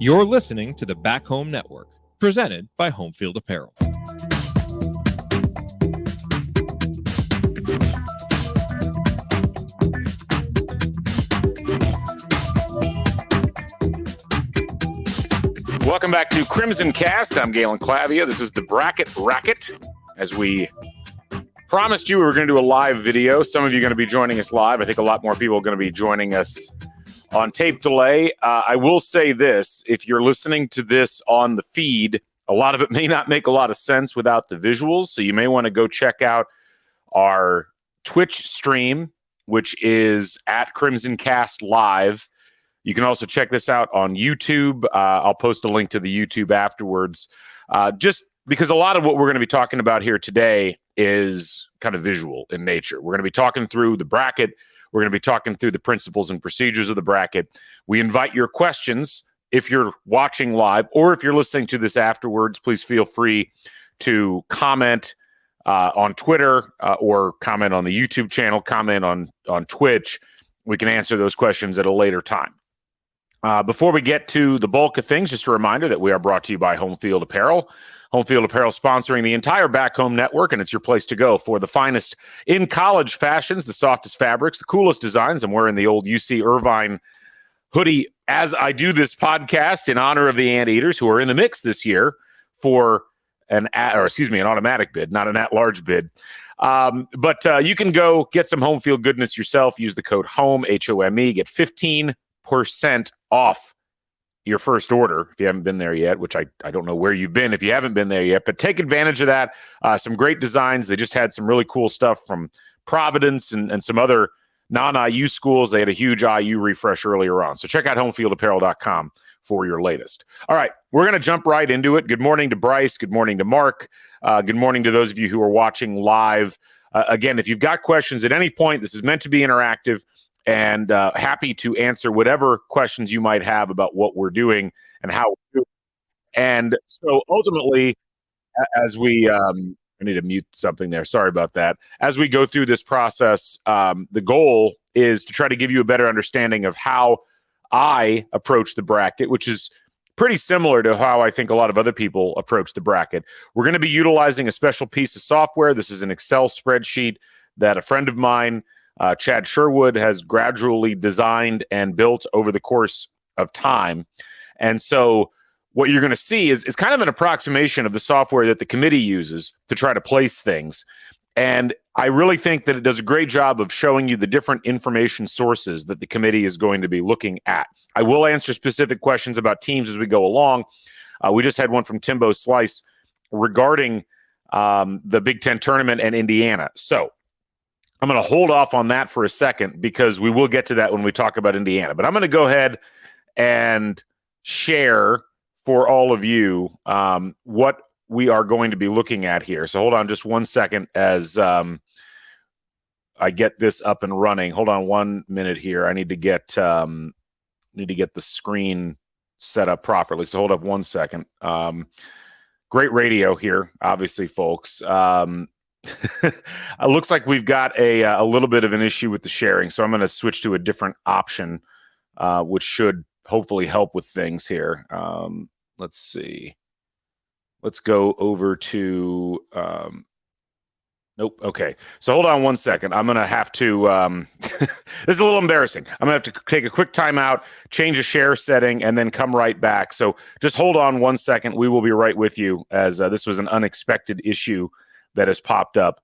You're listening to the Back Home Network, presented by Homefield Apparel. Welcome back to CrimsonCast. I'm Galen Clavia. This is the Bracket Racket. As we promised you, we were going to do a live video. Some of you are going to be joining us live. I think a lot more people are going to be joining us on tape delay. I will say this, if you're listening to this on the feed, a lot of it may not make a lot of sense without the visuals, so you may want to go check out our Twitch stream, which is at CrimsonCast Live. You can also check this out on YouTube. I'll post a link to the YouTube afterwards, just because a lot of what we're going to be talking about here today is kind of visual in nature. We're going to be talking through the bracket. We're going to be talking through the principles and procedures of the bracket. We invite your questions. If you're watching live or if you're listening to this afterwards, please feel free to comment on Twitter or comment on the YouTube channel, comment on Twitch. We can answer those questions at a later time. Before we get to the bulk of things, just a reminder that we are brought to you by Homefield Apparel. Homefield Apparel sponsoring the entire Back Home Network, and it's your place to go for the finest in college fashions, the softest fabrics, the coolest designs. I'm wearing the old UC Irvine hoodie as I do this podcast in honor of the Anteaters, who are in the mix this year for an automatic bid, not an at-large bid. But you can go get some Homefield goodness yourself. Use the code HOME, HOME, get 15% off your first order if you haven't been there yet, which I don't know where you've been if you haven't been there yet, but take advantage of that. Some great designs. They just had some really cool stuff from Providence and some other non-IU schools. They had a huge IU refresh earlier on. So check out homefieldapparel.com for your latest. All right, we're going to jump right into it. Good morning to Bryce. Good morning to Mark. Good morning to those of you who are watching live. Again, if you've got questions at any point, this is meant to be interactive. And happy to answer whatever questions you might have about what we're doing and how we're doing. And so ultimately, as we I need to mute something there. Sorry about that. As we go through this process, the goal is to try to give you a better understanding of how I approach the bracket, which is pretty similar to how I think a lot of other people approach the bracket. We're going to be utilizing a special piece of software. This is an Excel spreadsheet that a friend of mine, Chad Sherwood, has gradually designed and built over the course of time. And so what you're going to see is kind of an approximation of the software that the committee uses to try to place things. And I really think that it does a great job of showing you the different information sources that the committee is going to be looking at. I will answer specific questions about teams as we go along. We just had one from Timbo Slice regarding the Big Ten tournament and Indiana. So I'm going to hold off on that for a second because we will get to that when we talk about Indiana. But I'm going to go ahead and share for all of you what we are going to be looking at here. So hold on just 1 second as I get this up and running. Hold on 1 minute here. I need to get the screen set up properly. So hold up 1 second. Great radio here, obviously, folks. It looks like we've got a little bit of an issue with the sharing, so I'm going to switch to a different option, which should hopefully help with things here. Let's see. Let's go over to nope. Okay. So hold on 1 second. I'm going to have to this is a little embarrassing. I'm going to have to take a quick timeout, change a share setting, and then come right back. So just hold on 1 second. We will be right with you as this was an unexpected issue that has popped up.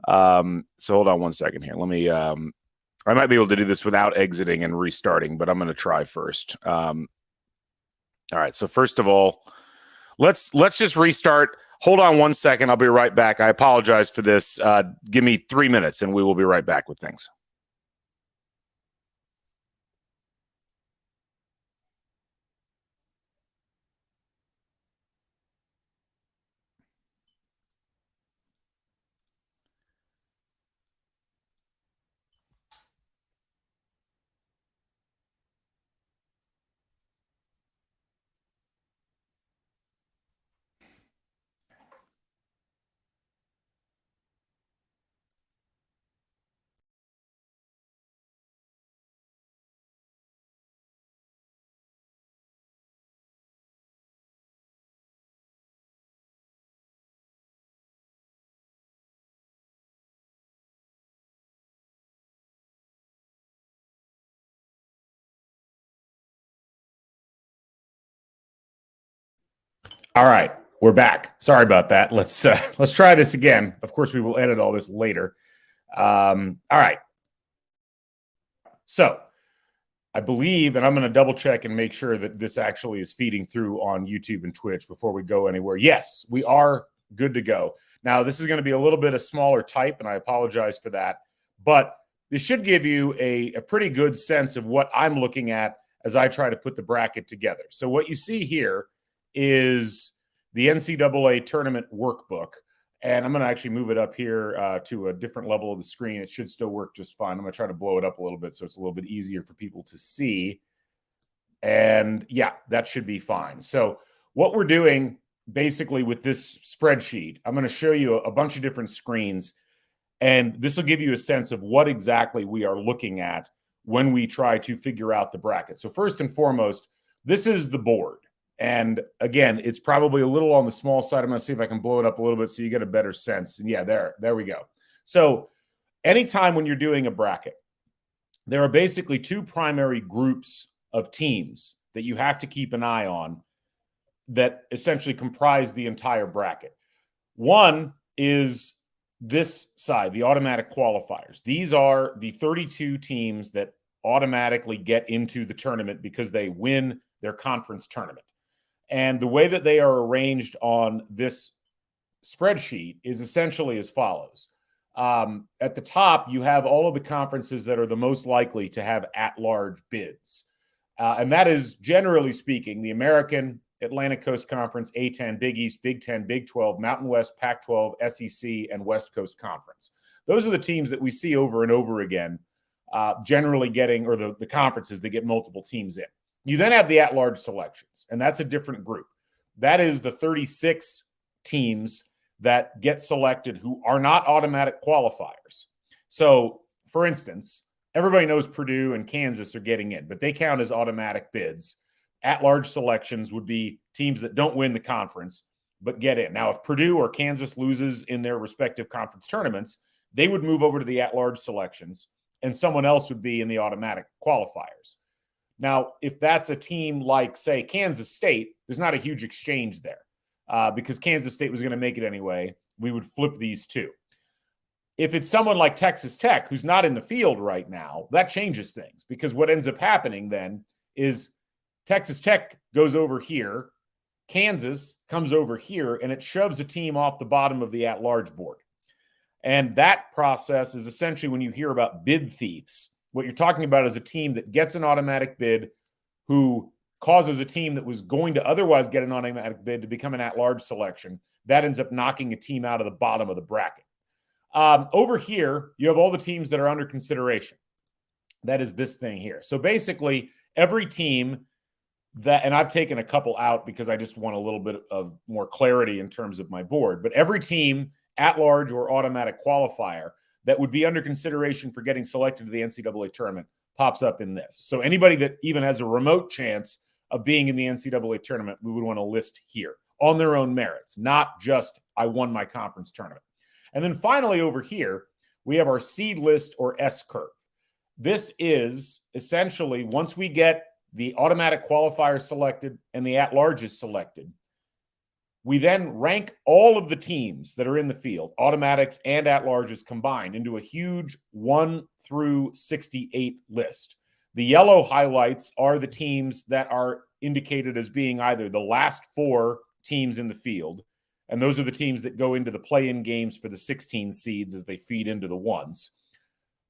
So hold on 1 second here. Let me, I might be able to do this without exiting and restarting, but I'm going to try first. All right. So first of all, let's just restart. Hold on 1 second. I'll be right back. I apologize for this. Give me 3 minutes and we will be right back with things. All right, we're back. Sorry about that. Let's try this again. Of course, we will edit all this later. All right. So I believe, and I'm going to double check and make sure that this actually is feeding through on YouTube and Twitch before we go anywhere. Yes, we are good to go. Now, this is going to be a little bit of smaller type, and I apologize for that. But this should give you a pretty good sense of what I'm looking at as I try to put the bracket together. So what you see here is the NCAA tournament workbook. And I'm going to actually move it up here to a different level of the screen. It should still work just fine. I'm going to try to blow it up a little bit so it's a little bit easier for people to see. And yeah, that should be fine. So what we're doing basically with this spreadsheet, I'm going to show you a bunch of different screens. And this will give you a sense of what exactly we are looking at when we try to figure out the bracket. So first and foremost, this is the board. And again, it's probably a little on the small side. I'm going to see if I can blow it up a little bit so you get a better sense. And yeah, there we go. So anytime when you're doing a bracket, there are basically two primary groups of teams that you have to keep an eye on that essentially comprise the entire bracket. One is this side, the automatic qualifiers. These are the 32 teams that automatically get into the tournament because they win their conference tournament. And the way that they are arranged on this spreadsheet is essentially as follows. At the top, you have all of the conferences that are the most likely to have at-large bids. And that is, generally speaking, the American, Atlantic Coast Conference, A10, Big East, Big 10, Big 12, Mountain West, Pac-12, SEC, and West Coast Conference. Those are the teams that we see over and over again, generally getting, or the conferences that get multiple teams in. You then have the at-large selections, and that's a different group. That is the 36 teams that get selected who are not automatic qualifiers. So, for instance, everybody knows Purdue and Kansas are getting in, but they count as automatic bids. At-large selections would be teams that don't win the conference but get in. Now, if Purdue or Kansas loses in their respective conference tournaments, they would move over to the at-large selections, and someone else would be in the automatic qualifiers. Now, if that's a team like, say, Kansas State, there's not a huge exchange there because Kansas State was going to make it anyway. We would flip these two. If it's someone like Texas Tech, who's not in the field right now, that changes things because what ends up happening then is Texas Tech goes over here, Kansas comes over here, and it shoves a team off the bottom of the at-large board. And that process is essentially when you hear about bid thieves. What you're talking about is a team that gets an automatic bid who causes a team that was going to otherwise get an automatic bid to become an at-large selection. That ends up knocking a team out of the bottom of the bracket. Over here, you have all the teams that are under consideration. That is this thing here. So basically, every team that, and I've taken a couple out because I just want a little bit of more clarity in terms of my board, but every team at-large or automatic qualifier that would be under consideration for getting selected to the NCAA tournament pops up in this. So anybody that even has a remote chance of being in the NCAA tournament, we would want to list here on their own merits, not just I won my conference tournament. And then finally over here, we have our seed list or S-curve. This is essentially once we get the automatic qualifier selected and the at-larges selected, we then rank all of the teams that are in the field, automatics and at-larges combined, into a huge 1 through 68 list. The yellow highlights are the teams that are indicated as being either the last 4 teams in the field, and those are the teams that go into the play-in games for the 16 seeds as they feed into the ones.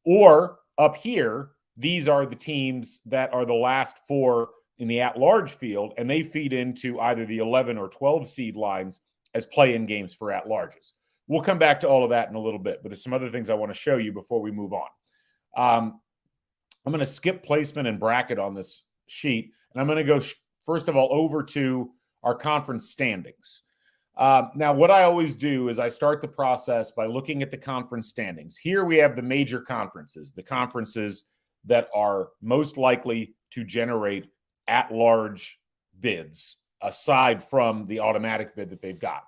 Or up here, these are the teams that are the last 4 in the at-large field, and they feed into either the 11 or 12 seed lines as play-in games for at-larges. We'll come back to all of that in a little bit, but there's some other things I want to show you before we move on. I'm going to skip placement and bracket on this sheet, and I'm going to go, first of all, over to our conference standings. Now, what I always do is I start the process by looking at the conference standings. Here we have the major conferences, the conferences that are most likely to generate at-large bids aside from the automatic bid that they've got.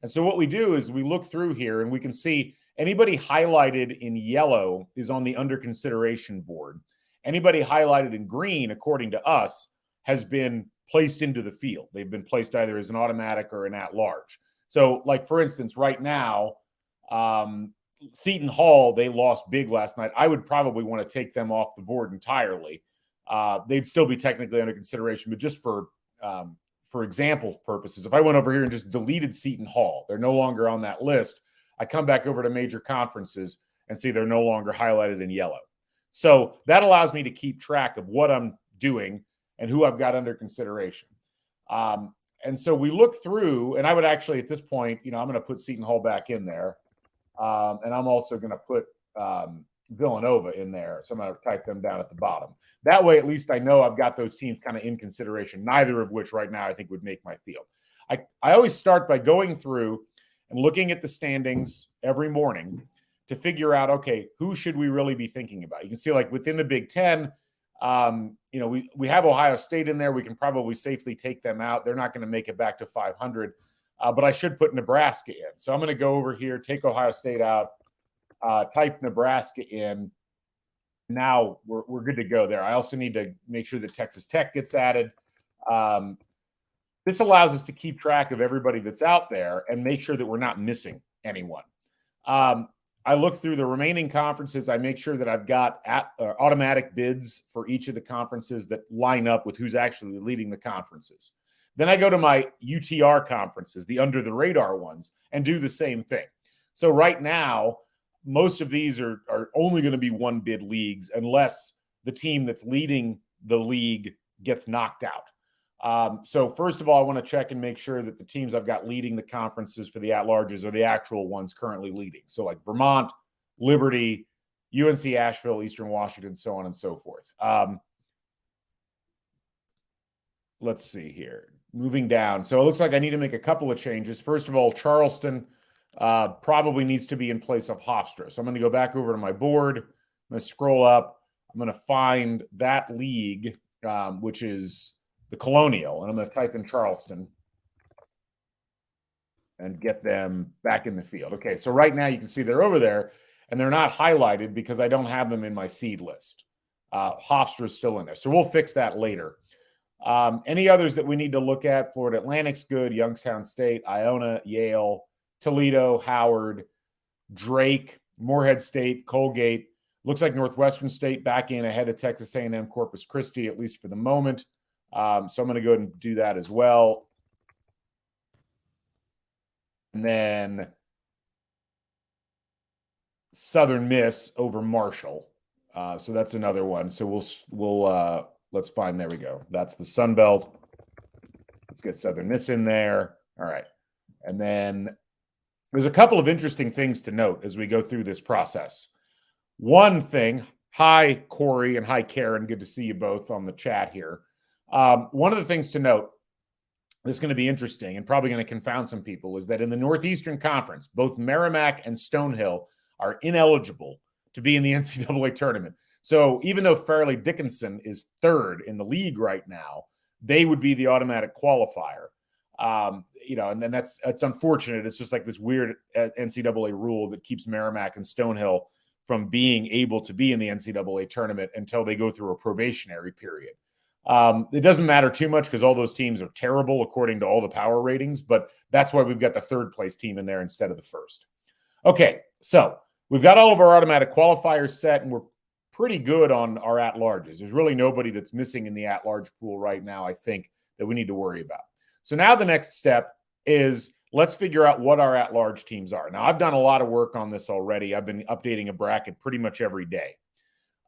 And so what we do is we look through here and we can see anybody highlighted in yellow is on the under consideration board. Anybody highlighted in green, according to us, has been placed into the field. They've been placed either as an automatic or an at-large. So, like, for instance, right now, Seton Hall, they lost big last night. I would probably want to take them off the board entirely. They'd still be technically under consideration, but just for example purposes, if I went over here and just deleted Seton Hall, they're no longer on that list. I come back over to major conferences and see they're no longer highlighted in yellow. So that allows me to keep track of what I'm doing and who I've got under consideration. And so we look through, and I would actually at this point, I'm going to put Seton Hall back in there. And I'm also going to put Villanova in there. So I'm going to type them down at the bottom. That way, at least I know I've got those teams kind of in consideration, neither of which right now I think would make my field. I always start by going through and looking at the standings every morning to figure out, okay, who should we really be thinking about? You can see, like, within the Big Ten, we have Ohio State in there. We can probably safely take them out. They're not going to make it back to 500. But I should put Nebraska in. So I'm going to go over here, take Ohio State out, type Nebraska in. Now we're good to go there. I also need to make sure that Texas Tech gets added. This allows us to keep track of everybody that's out there and make sure that we're not missing anyone. I look through the remaining conferences. I make sure that I've got automatic bids for each of the conferences that line up with who's actually leading the conferences. Then I go to my UTR conferences, the under the radar ones, and do the same thing. So right now, most of these are only going to be one bid leagues unless the team that's leading the league gets knocked out. So first of all, I want to check and make sure that the teams I've got leading the conferences for the at-larges are the actual ones currently leading. So like Vermont, Liberty, UNC Asheville, Eastern Washington, so on and so forth. Let's see here. Moving down. So it looks like I need to make a couple of changes. First of all, Charleston probably needs to be in place of Hofstra. So I'm going to go back over to my board. I'm going to scroll up. I'm going to find that league, which is the Colonial, and I'm going to type in Charleston and get them back in the field. Okay, so right now you can see they're over there, and they're not highlighted because I don't have them in my seed list. Hofstra is still in there. So we'll fix that later. Any others that we need to look at? Florida Atlantic's good, Youngstown State, Iona, Yale, Toledo, Howard, Drake, Morehead State, Colgate. Looks like Northwestern State back in ahead of Texas A&M, Corpus Christi, at least for the moment. So I'm going to go ahead and do that as well. And then Southern Miss over Marshall. So that's another one. So we'll let's find, there we go. That's the Sun Belt. Let's get Southern Miss in there. All right. And then there's a couple of interesting things to note as we go through this process. One thing, hi, Corey, and hi, Karen. Good to see you both on the chat here. One of the things to note that's going to be interesting and probably going to confound some people is that in the Northeastern Conference, both Merrimack and Stonehill are ineligible to be in the NCAA tournament. So even though Fairleigh Dickinson is third in the league right now, they would be the automatic qualifier. And then that's unfortunate. It's just like this weird NCAA rule that keeps Merrimack and Stonehill from being able to be in the NCAA tournament until they go through a probationary period. It doesn't matter too much because all those teams are terrible according to all the power ratings, but that's why we've got the third place team in there instead of the first. Okay, so we've got all of our automatic qualifiers set, and we're pretty good on our at-larges. There's really nobody that's missing in the at-large pool right now, I think, that we need to worry about. So now the next step is let's figure out what our at-large teams are. Now, I've done a lot of work on this already. I've been updating a bracket pretty much every day.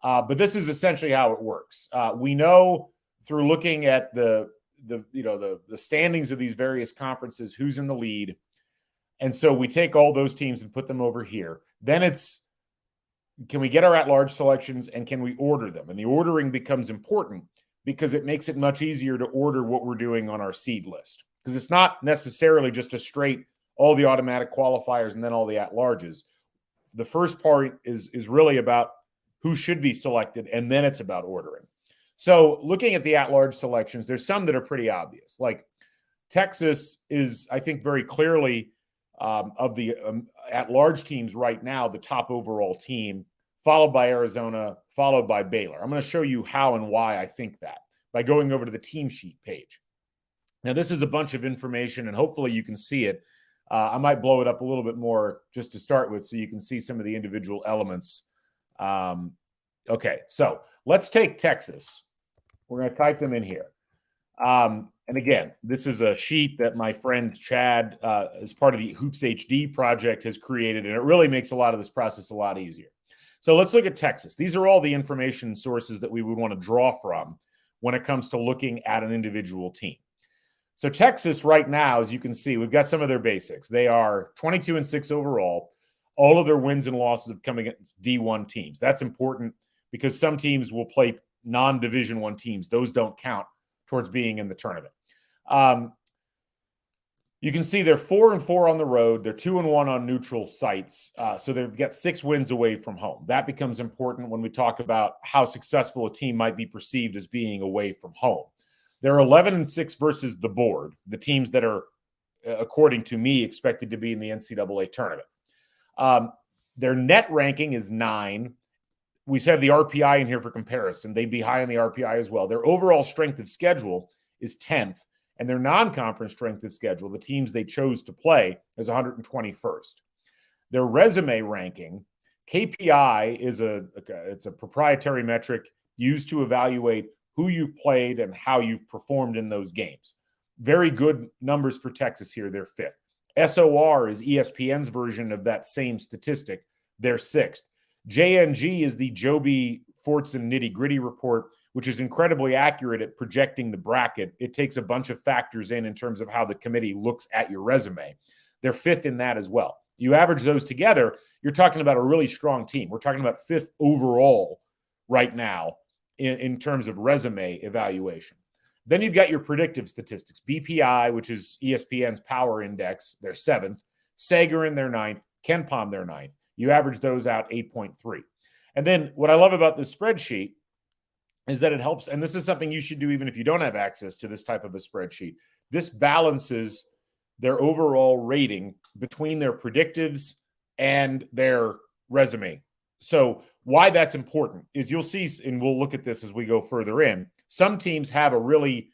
But this is essentially how it works. We know through looking at the standings of these various conferences who's in the lead. And so we take all those teams and put them over here. Then it's, can we get our at-large selections and can we order them? And the ordering becomes important because it makes it much easier to order what we're doing on our seed list. Because it's not necessarily just a straight, all the automatic qualifiers and then all the at-larges. The first part is really about who should be selected, and then it's about ordering. So looking at the at-large selections, there's some that are pretty obvious. Like Texas is, I think, very clearly of the at-large teams right now, the top overall team, followed by Arizona, followed by Baylor. I'm going to show you how and why I think that by going over to the team sheet page. Now, this is a bunch of information, and hopefully you can see it. I might blow it up a little bit more just to start with so you can see some of the individual elements. Okay, so let's take Texas. We're going to type them in here. And again, this is a sheet that my friend Chad, as part of the Hoops HD project, has created, and it really makes a lot of this process a lot easier. So let's look at Texas. These are all the information sources that we would want to draw from when it comes to looking at an individual team. So Texas right now, as you can see, we've got some of their basics. They are 22-6 overall. All of their wins and losses have come against D1 teams. That's important because some teams will play non-Division I teams. Those don't count towards being in the tournament. You can see they're 4-4 on the road. They're 2-1 on neutral sites. So they've got 6 wins away from home. That becomes important when we talk about how successful a team might be perceived as being away from home. They're 11-6 versus the board, the teams that are, according to me, expected to be in the NCAA tournament. Their net ranking is 9. We have the RPI in here for comparison. They'd be high on the RPI as well. Their overall strength of schedule is 10th, and their non-conference strength of schedule, the teams they chose to play, is 121st. Their resume ranking, KPI, it's a proprietary metric used to evaluate who you've played and how you've performed in those games. Very good numbers for Texas here. They're 5th. SOR is ESPN's version of that same statistic. They're 6th. JNG is the Joby Fortson nitty-gritty report, which is incredibly accurate at projecting the bracket. It takes a bunch of factors in terms of how the committee looks at your resume. They're 5th in that as well. You average those together, you're talking about a really strong team. We're talking about 5th overall right now in terms of resume evaluation. Then you've got your predictive statistics. BPI, which is ESPN's power index, they're 7th. Sagarin, they're 9th. KenPom, they're 9th. You average those out 8.3. And then what I love about this spreadsheet is that it helps, and this is something you should do even if you don't have access to this type of a spreadsheet. This balances their overall rating between their predictives and their resume. So why that's important is you'll see, and we'll look at this as we go further in, some teams have a really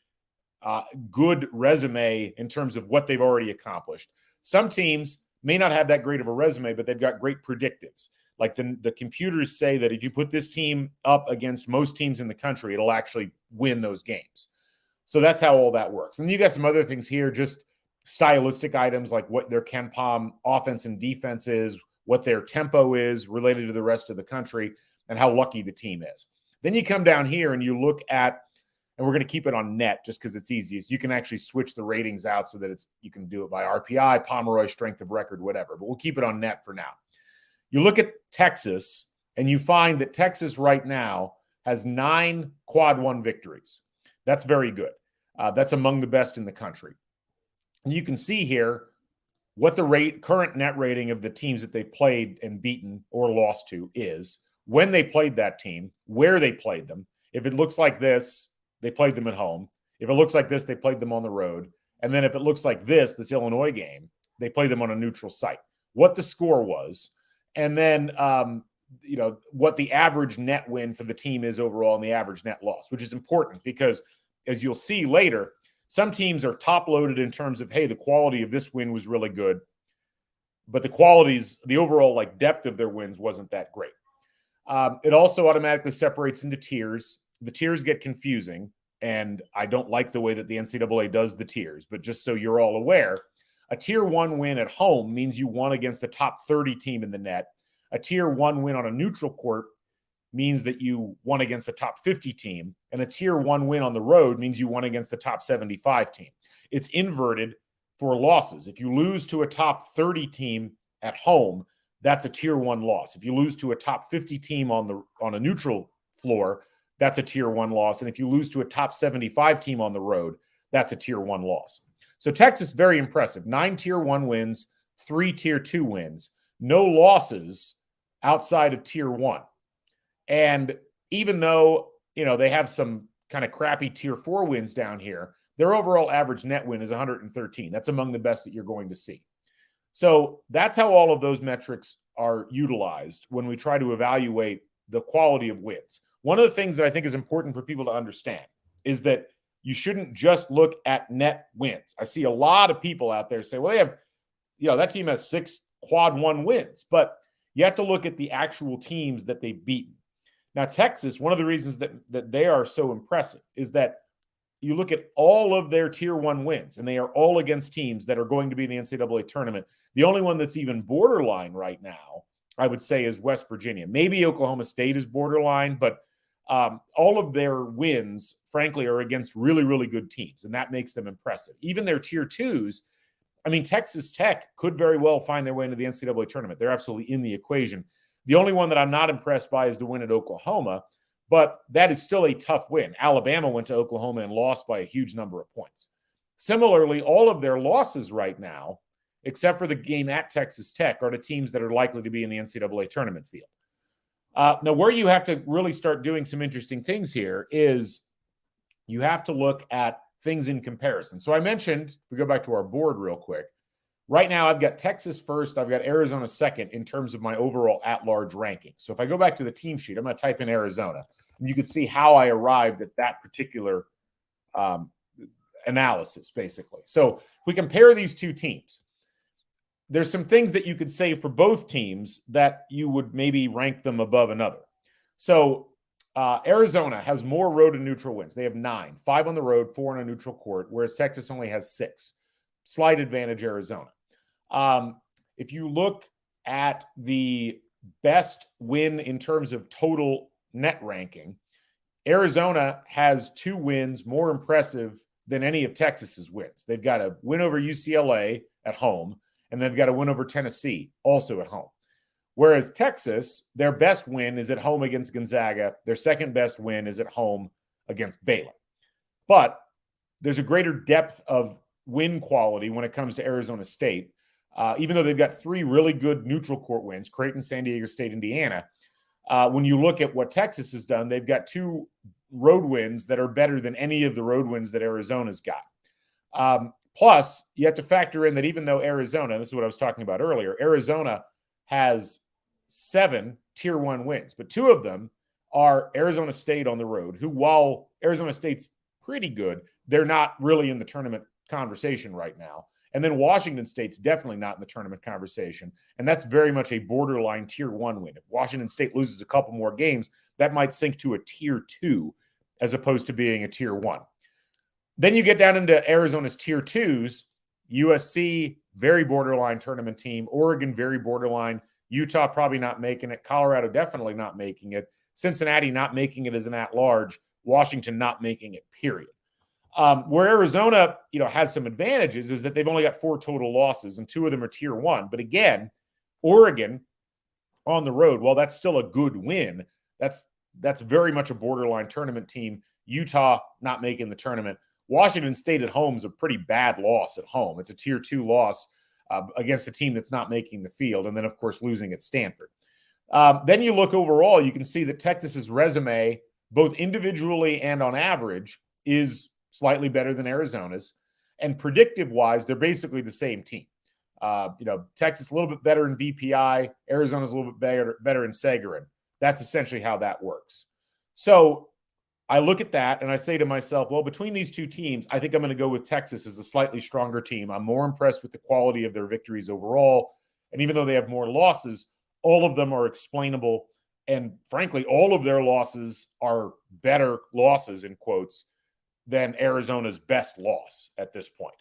good resume in terms of what they've already accomplished. Some teams may not have that great of a resume, but they've got great predictives. Like the computers say that if you put this team up against most teams in the country, it'll actually win those games. So that's how all that works. And you got some other things here, just stylistic items like what their KenPom offense and defense is, what their tempo is related to the rest of the country, and how lucky the team is. Then you come down here and you look at, and we're going to keep it on net just because it's easiest. You can actually switch the ratings out so that you can do it by RPI, Pomeroy, strength of record, whatever. But we'll keep it on net for now. You look at Texas, and you find that Texas right now has 9 quad 1 victories. That's very good. That's among the best in the country. And you can see here what the current net rating of the teams that they've played and beaten or lost to is, when they played that team, where they played them. If it looks like this, they played them at home. If it looks like this, they played them on the road. And then if it looks like this Illinois game, they played them on a neutral site. What the score was, and then what the average net win for the team is overall and the average net loss, which is important because, as you'll see later, some teams are top-loaded in terms of, hey, the quality of this win was really good, but the overall depth of their wins wasn't that great. It also automatically separates into tiers. The tiers get confusing, and I don't like the way that the NCAA does the tiers, but just so you're all aware, a Tier 1 win at home means you won against the top 30 team in the net. A Tier 1 win on a neutral court means that you won against the top 50 team, and a Tier 1 win on the road means you won against the top 75 team. It's inverted for losses. If you lose to a top 30 team at home, that's a Tier 1 loss. If you lose to a top 50 team on a neutral floor, that's a Tier 1 loss. And if you lose to a top 75 team on the road, that's a Tier 1 loss. So Texas, very impressive. 9 Tier 1 wins, 3 Tier 2 wins, no losses outside of Tier 1. And even though, they have some kind of crappy Tier 4 wins down here, their overall average net win is 113. That's among the best that you're going to see. So that's how all of those metrics are utilized when we try to evaluate the quality of wins. One of the things that I think is important for people to understand is that you shouldn't just look at net wins. I see a lot of people out there say, well, they have, that team has 6 quad 1 wins, but you have to look at the actual teams that they've beaten. Now, Texas, one of the reasons that they are so impressive is that you look at all of their tier 1 wins, and they are all against teams that are going to be in the NCAA tournament. The only one that's even borderline right now, I would say, is West Virginia. Maybe Oklahoma State is borderline, but all of their wins, frankly, are against really, really good teams, and that makes them impressive. Even their tier 2s, I mean, Texas Tech could very well find their way into the NCAA tournament. They're absolutely in the equation. The only one that I'm not impressed by is the win at Oklahoma, but that is still a tough win. Alabama went to Oklahoma and lost by a huge number of points. Similarly, all of their losses right now, except for the game at Texas Tech, are to teams that are likely to be in the NCAA tournament field. Now, where you have to really start doing some interesting things here is you have to look at things in comparison. So I mentioned, if we go back to our board real quick, right now I've got Texas first, I've got Arizona second in terms of my overall at-large ranking. So if I go back to the team sheet, I'm going to type in Arizona, and you can see how I arrived at that particular analysis, basically. So if we compare these two teams, there's some things that you could say for both teams that you would maybe rank them above another. So Arizona has more road and neutral wins. They have 9, 5 on the road, 4 on a neutral court, whereas Texas only has 6. Slight advantage, Arizona. If you look at the best win in terms of total net ranking, Arizona has 2 wins more impressive than any of Texas's wins. They've got a win over UCLA at home, and they've got a win over Tennessee also at home. Whereas Texas, their best win is at home against Gonzaga. Their second best win is at home against Baylor. But there's a greater depth of win quality when it comes to Arizona State. Even though they've got 3 really good neutral court wins, Creighton, San Diego State, Indiana, when you look at what Texas has done, they've got 2 road wins that are better than any of the road wins that Arizona's got. Plus, you have to factor in that even though Arizona, this is what I was talking about earlier, Arizona has 7 tier 1 wins, but 2 of them are Arizona State on the road, who, while Arizona State's pretty good, they're not really in the tournament conversation right now. And then Washington State's definitely not in the tournament conversation, and that's very much a borderline tier 1 win. If Washington State loses a couple more games, that might sink to a tier 2 as opposed to being a tier 1. Then you get down into Arizona's tier 2s, USC, very borderline tournament team, Oregon, very borderline, Utah probably not making it, Colorado definitely not making it, Cincinnati not making it as an at-large, Washington not making it, period. Where Arizona, has some advantages is that they've only got 4 total losses, and 2 of them are tier 1. But again, Oregon on the road, while that's still a good win, that's very much a borderline tournament team. Utah not making the tournament. Washington State at home is a pretty bad loss at home. It's a tier 2 loss against a team that's not making the field, and then, of course, losing at Stanford. Then you look overall, you can see that Texas's resume, both individually and on average, is slightly better than Arizona's. And predictive-wise, they're basically the same team. Texas a little bit better in BPI. Arizona's a little bit better in Sagarin. That's essentially how that works. So I look at that and I say to myself, well, between these 2 teams, I think I'm going to go with Texas as the slightly stronger team. I'm more impressed with the quality of their victories overall. And even though they have more losses, all of them are explainable. And frankly, all of their losses are better losses, in quotes, than Arizona's best loss at this point.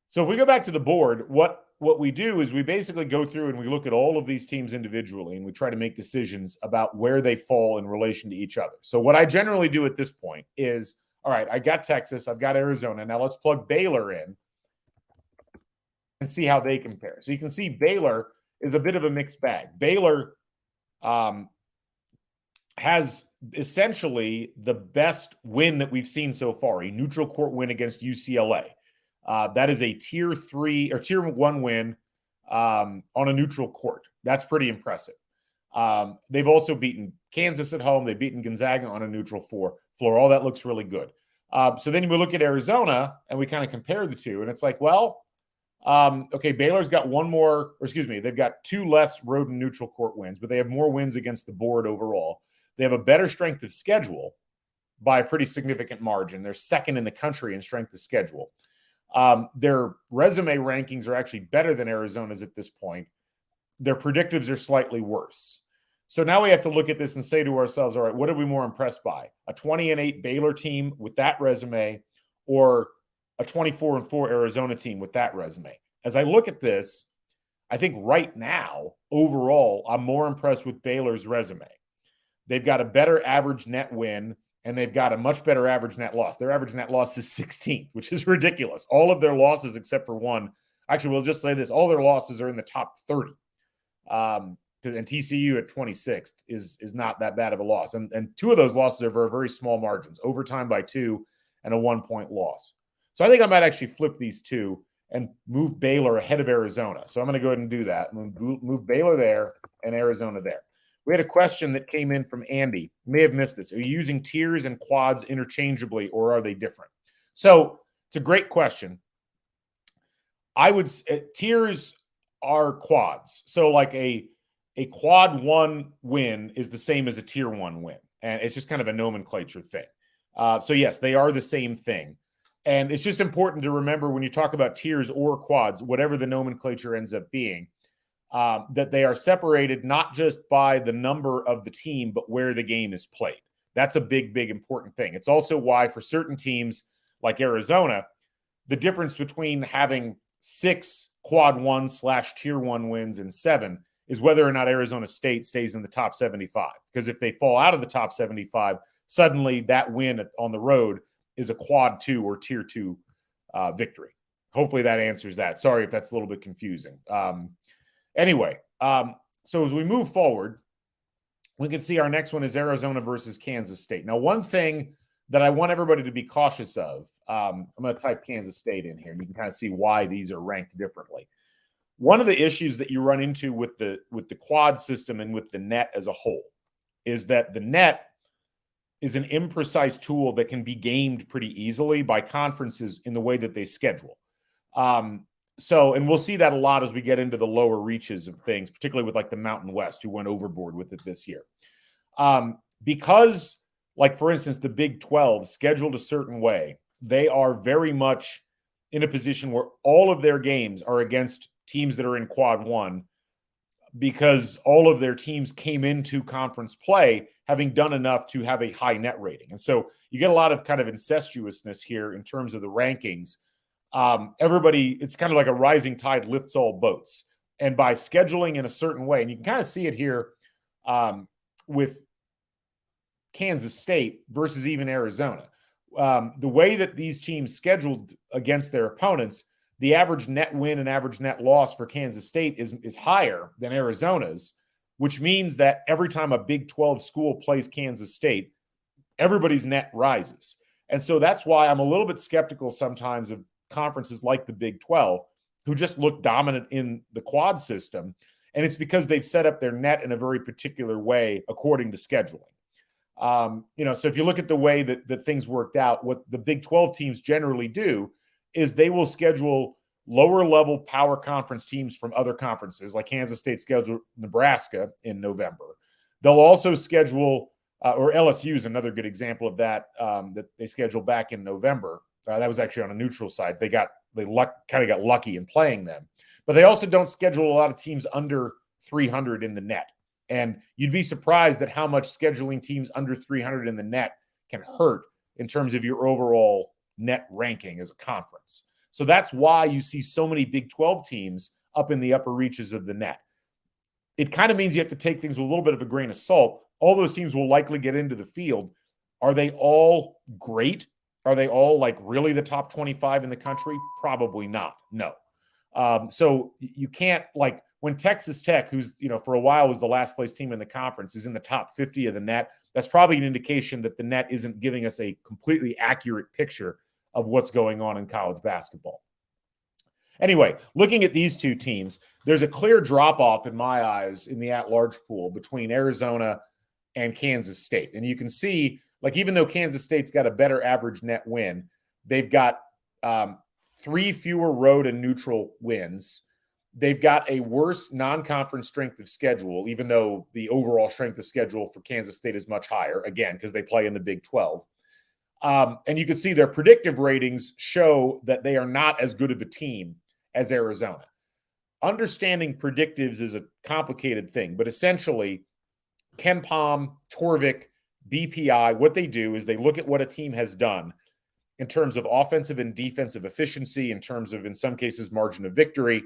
So if we go back to the board, what we do is we basically go through and we look at all of these teams individually, and we try to make decisions about where they fall in relation to each other. So what I generally do at this point is, all right, I got Texas, I've got Arizona. Now let's plug Baylor in and see how they compare. So you can see Baylor is a bit of a mixed bag. Baylor has essentially the best win that we've seen so far, a neutral court win against UCLA. That is a tier 3 or tier 1 win on a neutral court. That's pretty impressive. They've also beaten Kansas at home. They've beaten Gonzaga on a neutral floor. All that looks really good. So then we look at Arizona and we kind of compare the 2, and it's like, well, okay, Baylor's got they've got 2 less road and neutral court wins, but they have more wins against the board overall. They have a better strength of schedule. by a pretty significant margin. They're second in the country in strength of schedule. Their resume rankings are actually better than Arizona's at this point. Their predictives are slightly worse. So now we have to look at this and say to ourselves, all right, what are we more impressed by? A 20-8 Baylor team with that resume, or a 24-4 Arizona team with that resume? As I look at this, I think right now, overall, I'm more impressed with Baylor's resume. They've got a better average net win, and they've got a much better average net loss. Their average net loss is 16th, which is ridiculous. All of their losses, except for one, actually, we'll just say this, all their losses are in the top 30. And TCU at 26th is not that bad of a loss. And two of those losses are for very small margins, overtime by 2 and a 1-point loss. So I think I might actually flip these two and move Baylor ahead of Arizona. So I'm going to go ahead and do that. Move Baylor there and Arizona there. We had a question that came in from Andy. You may have missed this. Are you using tiers and quads interchangeably, or are they different? So it's a great question. I would tiers are quads. So like a quad 1 win is the same as a tier 1 win. And it's just kind of a nomenclature thing. So yes, they are the same thing. And it's just important to remember when you talk about tiers or quads, whatever the nomenclature ends up being, that they are separated not just by the number of the team, but where the game is played. That's a big, big important thing. It's also why for certain teams like Arizona, the difference between having 6 quad 1/tier 1 wins and 7 is whether or not Arizona State stays in the top 75. Because if they fall out of the top 75, suddenly that win on the road is a quad 2 or tier 2 victory. Hopefully that answers that. Sorry if that's a little bit confusing. Anyway, so as we move forward, we can see our next one is Arizona versus Kansas State. Now, one thing that I want everybody to be cautious of, I'm going to type Kansas State in here, and you can kind of see why these are ranked differently. One of the issues that you run into with the quad system and with the net as a whole is that the net is an imprecise tool that can be gamed pretty easily by conferences in the way that they schedule. And we'll see that a lot as we get into the lower reaches of things, particularly with like the Mountain West, who went overboard with it this year. Because, like, for instance, the Big 12 scheduled a certain way, they are very much in a position where all of their games are against teams that are in quad 1, because all of their teams came into conference play having done enough to have a high net rating. And so you get a lot of kind of incestuousness here in terms of the rankings. Everybody, it's kind of like a rising tide lifts all boats. And by scheduling in a certain way, and you can kind of see it here with Kansas State versus even Arizona. The way that these teams scheduled against their opponents, the average net win and average net loss for Kansas State is higher than Arizona's, which means that every time a Big 12 school plays Kansas State, everybody's net rises. And so that's why I'm a little bit skeptical sometimes of conferences like the Big 12, who just look dominant in the quad system. And it's because they've set up their net in a very particular way according to scheduling. So if you look at the way that things worked out, what the Big 12 teams generally do is they will schedule lower level power conference teams from other conferences, like Kansas State scheduled Nebraska in November. They'll also schedule, or LSU is another good example of that, that they scheduled back in November. That was actually on a neutral site. They kind of got lucky in playing them. But they also don't schedule a lot of teams under 300 in the net. And you'd be surprised at how much scheduling teams under 300 in the net can hurt in terms of your overall net ranking as a conference. So that's why you see so many Big 12 teams up in the upper reaches of the net. It kind of means you have to take things with a little bit of a grain of salt. All those teams will likely get into the field. Are they all great? Are they all like really the top 25 in the country? Probably not. No. So you can't, like, when Texas Tech, who's, for a while was the last place team in the conference, is in the top 50 of the net, that's probably an indication that the net isn't giving us a completely accurate picture of what's going on in college basketball. Anyway, looking at these two teams, there's a clear drop-off in my eyes in the at-large pool between Arizona and Kansas State. And you can see, like, even though Kansas State's got a better average net win, they've got 3 fewer road and neutral wins. They've got a worse non-conference strength of schedule, even though the overall strength of schedule for Kansas State is much higher, again, because they play in the Big 12. And you can see their predictive ratings show that they are not as good of a team as Arizona. Understanding predictives is a complicated thing, but essentially, KenPom, Torvik, BPI, what they do is they look at what a team has done in terms of offensive and defensive efficiency, in terms of, in some cases, margin of victory,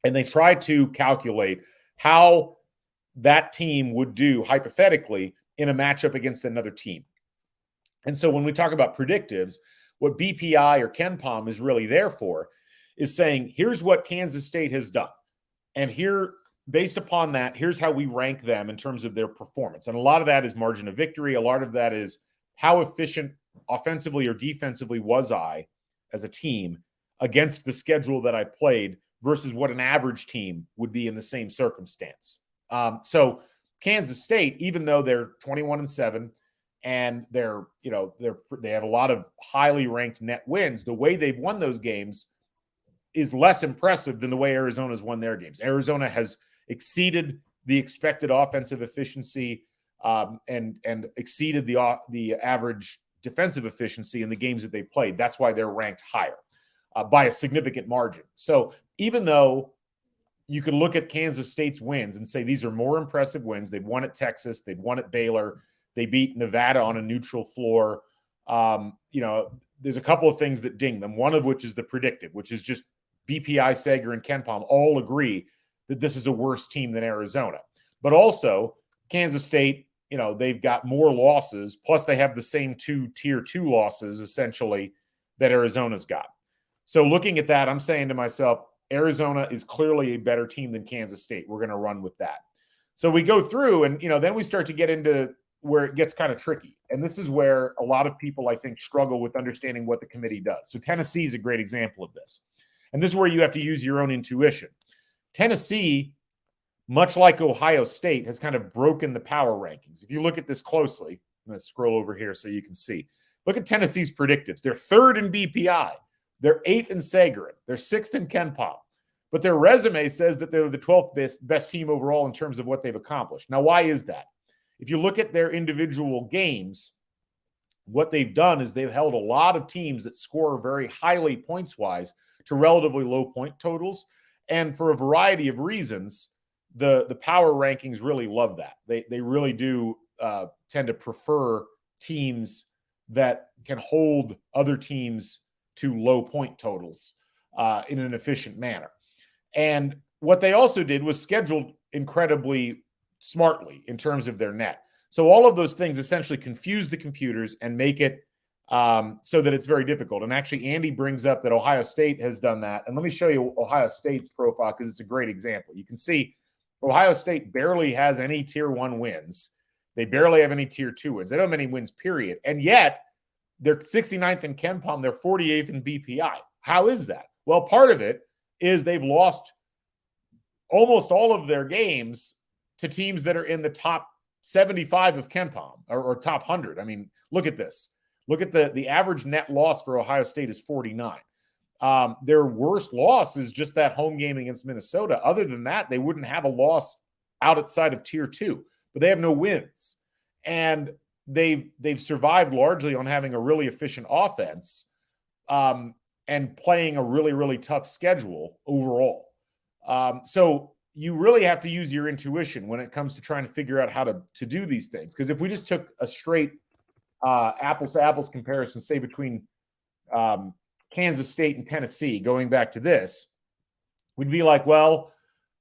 and they try to calculate how that team would do hypothetically in a matchup against another team. And so when we talk about predictives, what BPI or KenPom is really there for is saying, here's what Kansas State has done. And here, based upon that, here's how we rank them in terms of their performance. And a lot of that is margin of victory. A lot of that is how efficient offensively or defensively was I as a team against the schedule that I played versus what an average team would be in the same circumstance. So Kansas State, even though they're 21-7 and they have a lot of highly ranked net wins, the way they've won those games is less impressive than the way Arizona's won their games. Arizona has exceeded the expected offensive efficiency and exceeded the average defensive efficiency in the games that they played. That's why they're ranked higher by a significant margin. So even though you could look at Kansas State's wins and say these are more impressive wins, they've won at Texas, they've won at Baylor, they beat Nevada on a neutral floor. There's a couple of things that ding them, one of which is the predictive, which is just BPI, Sager, and KenPom all agree that this is a worse team than Arizona. But also, Kansas State, they've got more losses, plus they have the same 2 Tier 2 losses, essentially, that Arizona's got. So looking at that, I'm saying to myself, Arizona is clearly a better team than Kansas State. We're going to run with that. So we go through and, then we start to get into where it gets kind of tricky. And this is where a lot of people, I think, struggle with understanding what the committee does. So Tennessee is a great example of this. And this is where you have to use your own intuition. Tennessee, much like Ohio State, has kind of broken the power rankings. If you look at this closely, I'm going to scroll over here so you can see. Look at Tennessee's predictives. They're 3rd in BPI. They're 8th in Sagarin. They're 6th in KenPom. But their resume says that they're the 12th best team overall in terms of what they've accomplished. Now, why is that? If you look at their individual games, what they've done is they've held a lot of teams that score very highly points-wise to relatively low point totals. And for a variety of reasons, the power rankings really love that. They really do tend to prefer teams that can hold other teams to low point totals in an efficient manner. And what they also did was scheduled incredibly smartly in terms of their net. So all of those things essentially confuse the computers and make it so that it's very difficult. And actually, Andy brings up that Ohio State has done that. And let me show you Ohio State's profile because it's a great example. You can see Ohio State barely has any Tier 1 wins. They barely have any Tier 2 wins. They don't have any wins, period. And yet, they're 69th in KenPom. They're 48th in BPI. How is that? Well, part of it is they've lost almost all of their games to teams that are in the top 75 of KenPom or top 100. I mean, look at this. Look at the average net loss for Ohio State is 49. Their worst loss is just that home game against Minnesota. Other than that, they wouldn't have a loss outside of Tier 2, but they have no wins. And they've survived largely on having a really efficient offense and playing a really, really tough schedule overall. So you really have to use your intuition when it comes to trying to figure out how to do these things. Because if we just took a straight apples to apples comparison, say between Kansas State and Tennessee, going back to this, we'd be like, well,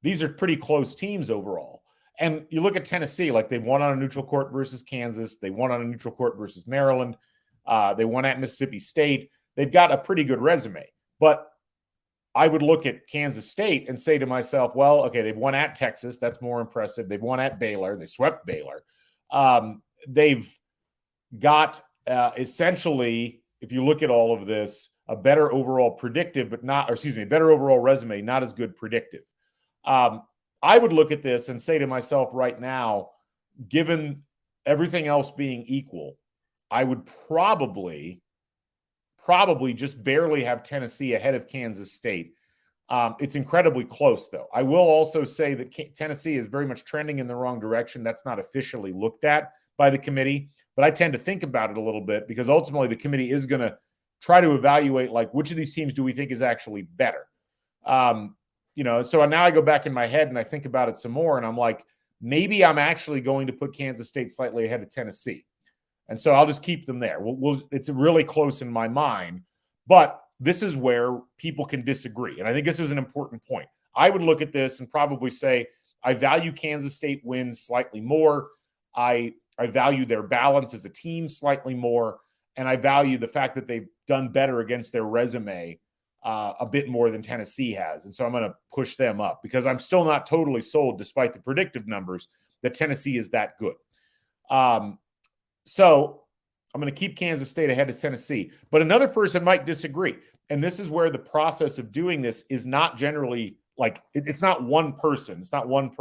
these are pretty close teams overall. And you look at Tennessee, like they've won on a neutral court versus Kansas. They won on a neutral court versus Maryland. They won at Mississippi State. They've got a pretty good resume. But I would look at Kansas State and say to myself, well, okay, they've won at Texas. That's more impressive. They've won at Baylor. They swept Baylor. They've got essentially, if you look at all of this, a better overall predictive, better overall resume, not as good predictive. I would look at this and say to myself right now, given everything else being equal, I would probably just barely have Tennessee ahead of Kansas State. It's incredibly close, though. I will also say that Tennessee is very much trending in the wrong direction. That's not officially looked at by the committee, but I tend to think about it a little bit because ultimately the committee is going to try to evaluate like which of these teams do we think is actually better. So now I go back in my head and I think about it some more, and I'm like, maybe I'm actually going to put Kansas State slightly ahead of Tennessee. And so I'll just keep them there. It's really close in my mind, but this is where people can disagree. And I think this is an important point. I would look at this and probably say, I value Kansas State wins slightly more. I value their balance as a team slightly more. And I value the fact that they've done better against their resume a bit more than Tennessee has. And so I'm going to push them up because I'm still not totally sold, despite the predictive numbers, that Tennessee is that good. So I'm going to keep Kansas State ahead of Tennessee. But another person might disagree. And this is where the process of doing this is not generally like it's not one person. It's not one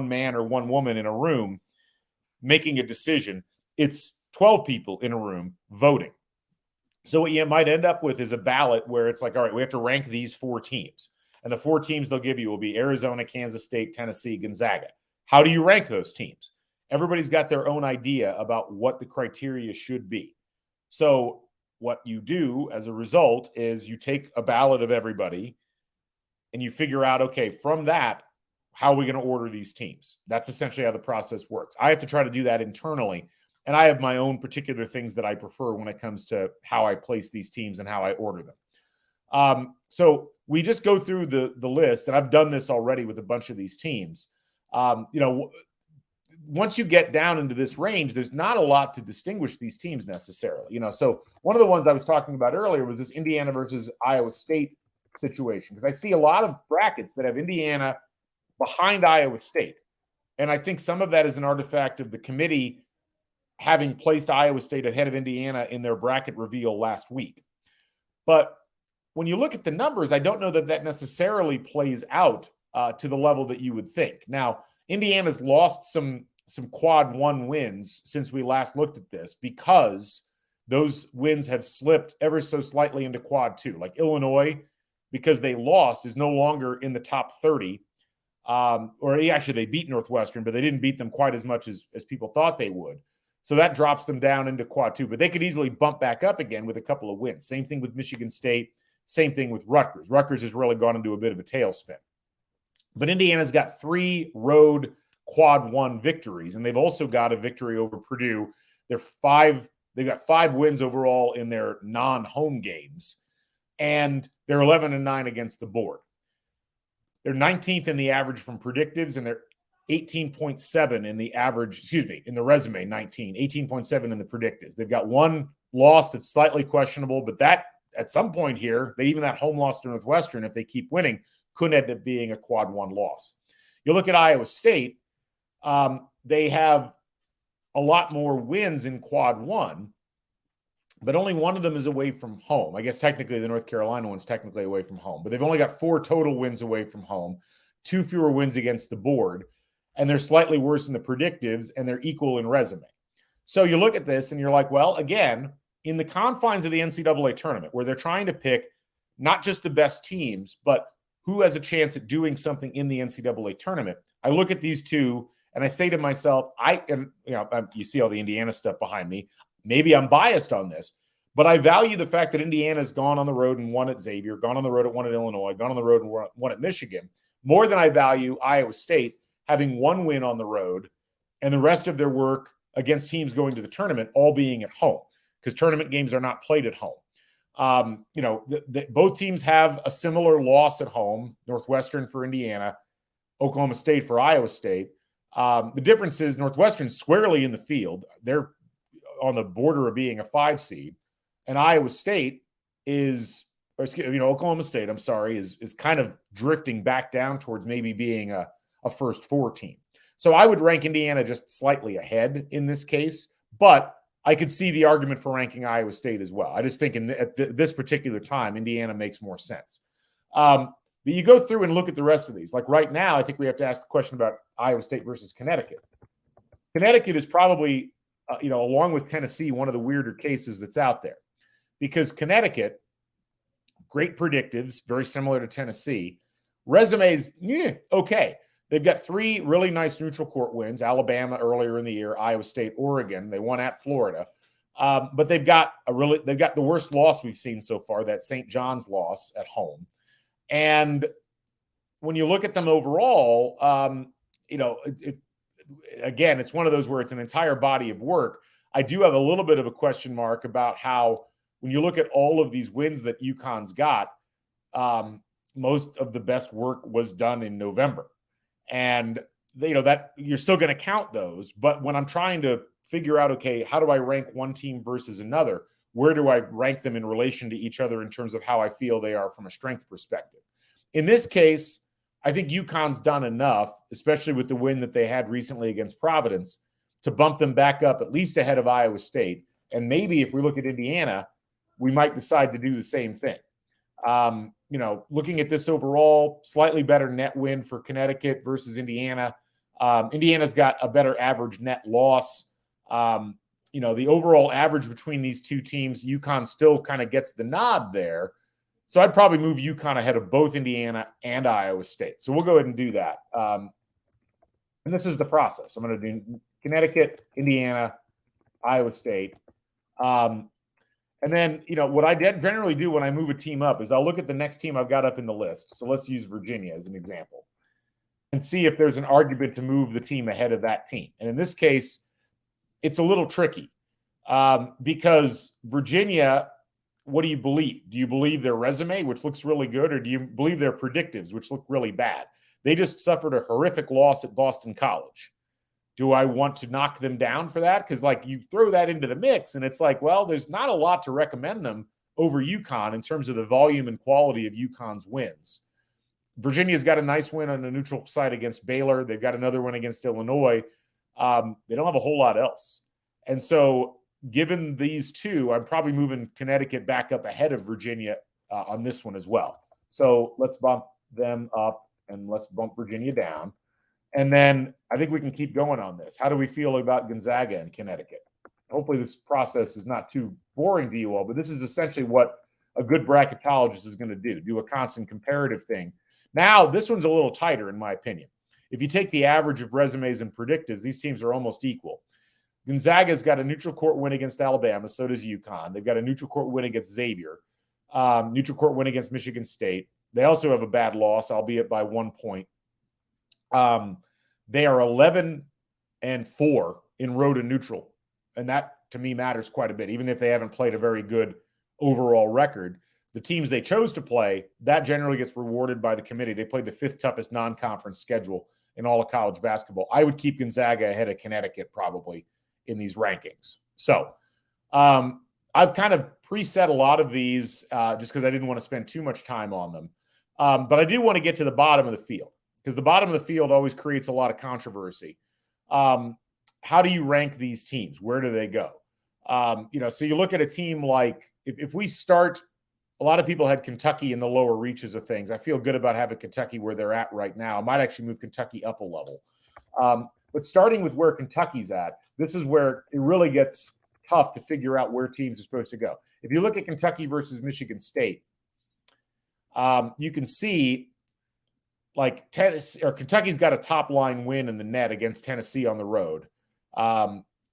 man or one woman in a room making a decision. It's 12 people in a room voting. So what you might end up with is a ballot where it's like, all right, we have to rank these 4 teams. And the 4 teams they'll give you will be Arizona, Kansas State, Tennessee, Gonzaga. How do you rank those teams? Everybody's got their own idea about what the criteria should be. So what you do as a result is you take a ballot of everybody and you figure out, okay, from that, how are we going to order these teams? That's essentially how the process works. I have to try to do that internally. And I have my own particular things that I prefer when it comes to how I place these teams and how I order them. So we just go through the list, and I've done this already with a bunch of these teams. Once you get down into this range, there's not a lot to distinguish these teams necessarily. So one of the ones I was talking about earlier was this Indiana versus Iowa State situation, because I see a lot of brackets that have Indiana behind Iowa State. And I think some of that is an artifact of the committee having placed Iowa State ahead of Indiana in their bracket reveal last week. But when you look at the numbers, I don't know that necessarily plays out to the level that you would think. Now, Indiana's lost some quad 1 wins since we last looked at this because those wins have slipped ever so slightly into quad 2. Like Illinois, because they lost, is no longer in the top 30. Or actually, they beat Northwestern, but they didn't beat them quite as much as people thought they would. So that drops them down into quad 2. But they could easily bump back up again with a couple of wins. Same thing with Michigan State. Same thing with Rutgers. Rutgers has really gone into a bit of a tailspin. But Indiana's got 3 road quad 1 victories, and they've also got a victory over Purdue. They've got 5 wins overall in their non-home games, and they're 11-9 against the board. They're 19th in the average from predictives, and they're 18.7 in the average, in the resume, 18.7 in the predictives. They've got 1 loss that's slightly questionable, but that at some point here, even that home loss to Northwestern, if they keep winning, could end up being a quad 1 loss. You look at Iowa State, they have a lot more wins in quad 1, but only one of them is away from home. I guess technically the North Carolina one's technically away from home, but they've only got 4 total wins away from home, 2 fewer wins against the board, and they're slightly worse in the predictives, and they're equal in resume. So you look at this and you're like, well, again, in the confines of the NCAA tournament, where they're trying to pick not just the best teams, but who has a chance at doing something in the NCAA tournament, I look at these 2 and I say to myself, you see all the Indiana stuff behind me. Maybe I'm biased on this, but I value the fact that Indiana's gone on the road and won at Xavier, gone on the road and won at Illinois, gone on the road and won at Michigan, more than I value Iowa State having 1 win on the road and the rest of their work against teams going to the tournament all being at home, because tournament games are not played at home. Both teams have a similar loss at home, Northwestern for Indiana, Oklahoma State for Iowa State. The difference is Northwestern's squarely in the field. They're on the border of being a 5 seed, and Iowa State Oklahoma State, is kind of drifting back down towards maybe being a first 4 team. So I would rank Indiana just slightly ahead in this case, but I could see the argument for ranking Iowa State as well. I just think at this particular time, Indiana makes more sense. But you go through and look at the rest of these. Like right now, I think we have to ask the question about Iowa State versus Connecticut. Connecticut is probably, along with Tennessee, one of the weirder cases that's out there, because Connecticut, great predictives, very similar to Tennessee. Resumes, okay. They've got 3 really nice neutral court wins: Alabama earlier in the year, Iowa State, Oregon. They won at Florida. But they've got the worst loss we've seen so far, that St. John's loss at home. And when you look at them overall, again, it's one of those where it's an entire body of work. I do have a little bit of a question mark about how, when you look at all of these wins that UConn's got, most of the best work was done in November. And, that you're still going to count those. But when I'm trying to figure out, okay, how do I rank one team versus another? Where do I rank them in relation to each other in terms of how I feel they are from a strength perspective? In this case, I think UConn's done enough, especially with the win that they had recently against Providence, to bump them back up at least ahead of Iowa State. And maybe if we look at Indiana, we might decide to do the same thing. Looking at this overall, slightly better net win for Connecticut versus Indiana. Indiana's got a better average net loss. The overall average between these two teams, UConn still kind of gets the nod there. So I'd probably move UConn ahead of both Indiana and Iowa State. So we'll go ahead and do that. And this is the process. I'm going to do Connecticut, Indiana, Iowa State. And then, what I generally do when I move a team up is I'll look at the next team I've got up in the list. So let's use Virginia as an example and see if there's an argument to move the team ahead of that team. And in this case, it's a little tricky because Virginia, what do you believe? Do you believe their resume, which looks really good, or do you believe their predictives, which look really bad? They just suffered a horrific loss at Boston College. Do I want to knock them down for that? Because, you throw that into the mix, and it's well, there's not a lot to recommend them over UConn in terms of the volume and quality of UConn's wins. Virginia's got a nice win on the neutral site against Baylor. They've got another one against Illinois. They don't have a whole lot else. And so, given these two, I'm probably moving Connecticut back up ahead of Virginia on this one as well. So let's bump them up and let's bump Virginia down. And then I think we can keep going on this. How do we feel about Gonzaga and Connecticut? Hopefully this process is not too boring to you all, but this is essentially what a good bracketologist is going to do a constant comparative thing. Now, this one's a little tighter, in my opinion. If you take the average of resumes and predictives, these teams are almost equal. Gonzaga's got a neutral court win against Alabama. So does UConn. They've got a neutral court win against Xavier. Neutral court win against Michigan State. They also have a bad loss, albeit by 1 point. They are 11-4 in road and neutral. And that, to me, matters quite a bit. Even if they haven't played a very good overall record, the teams they chose to play, that generally gets rewarded by the committee. They played the 5th toughest non-conference schedule in all of college basketball. I would keep Gonzaga ahead of Connecticut probably in these rankings. So I've kind of preset a lot of these just because I didn't want to spend too much time on them. But I do want to get to the bottom of the field, because the bottom of the field always creates a lot of controversy. How do you rank these teams? Where do they go? So you look at a team like, if we start, a lot of people had Kentucky in the lower reaches of things. I feel good about having Kentucky where they're at right now. I might actually move Kentucky up a level. But starting with where Kentucky's at, this is where it really gets tough to figure out where teams are supposed to go. If you look at Kentucky versus Michigan State, you can see Tennessee, or Kentucky's got a top line win in the net against Tennessee on the road.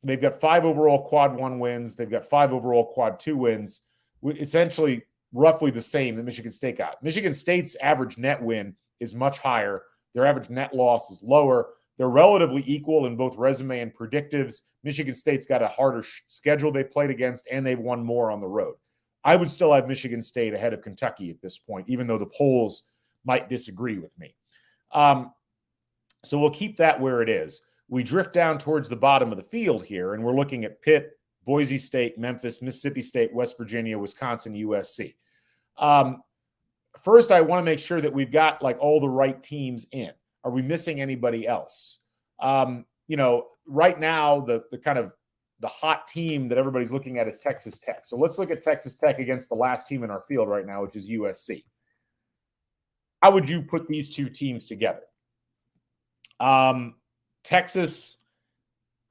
They've got 5 overall quad 1 wins. They've got 5 overall quad 2 wins. Essentially roughly the same that Michigan State got. Michigan State's average net win is much higher. Their average net loss is lower. They're relatively equal in both resume and predictives. Michigan State's got a harder schedule they've played against, and they've won more on the road. I would still have Michigan State ahead of Kentucky at this point, even though the polls might disagree with me. So we'll keep that where it is. We drift down towards the bottom of the field here, and we're looking at Pitt, Boise State, Memphis, Mississippi State, West Virginia, Wisconsin, USC. First, I want to make sure that we've got all the right teams in. Are we missing anybody else? Right now, the kind of the hot team that everybody's looking at is Texas Tech. So let's look at Texas Tech against the last team in our field right now, which is USC. How would you put these two teams together? Texas,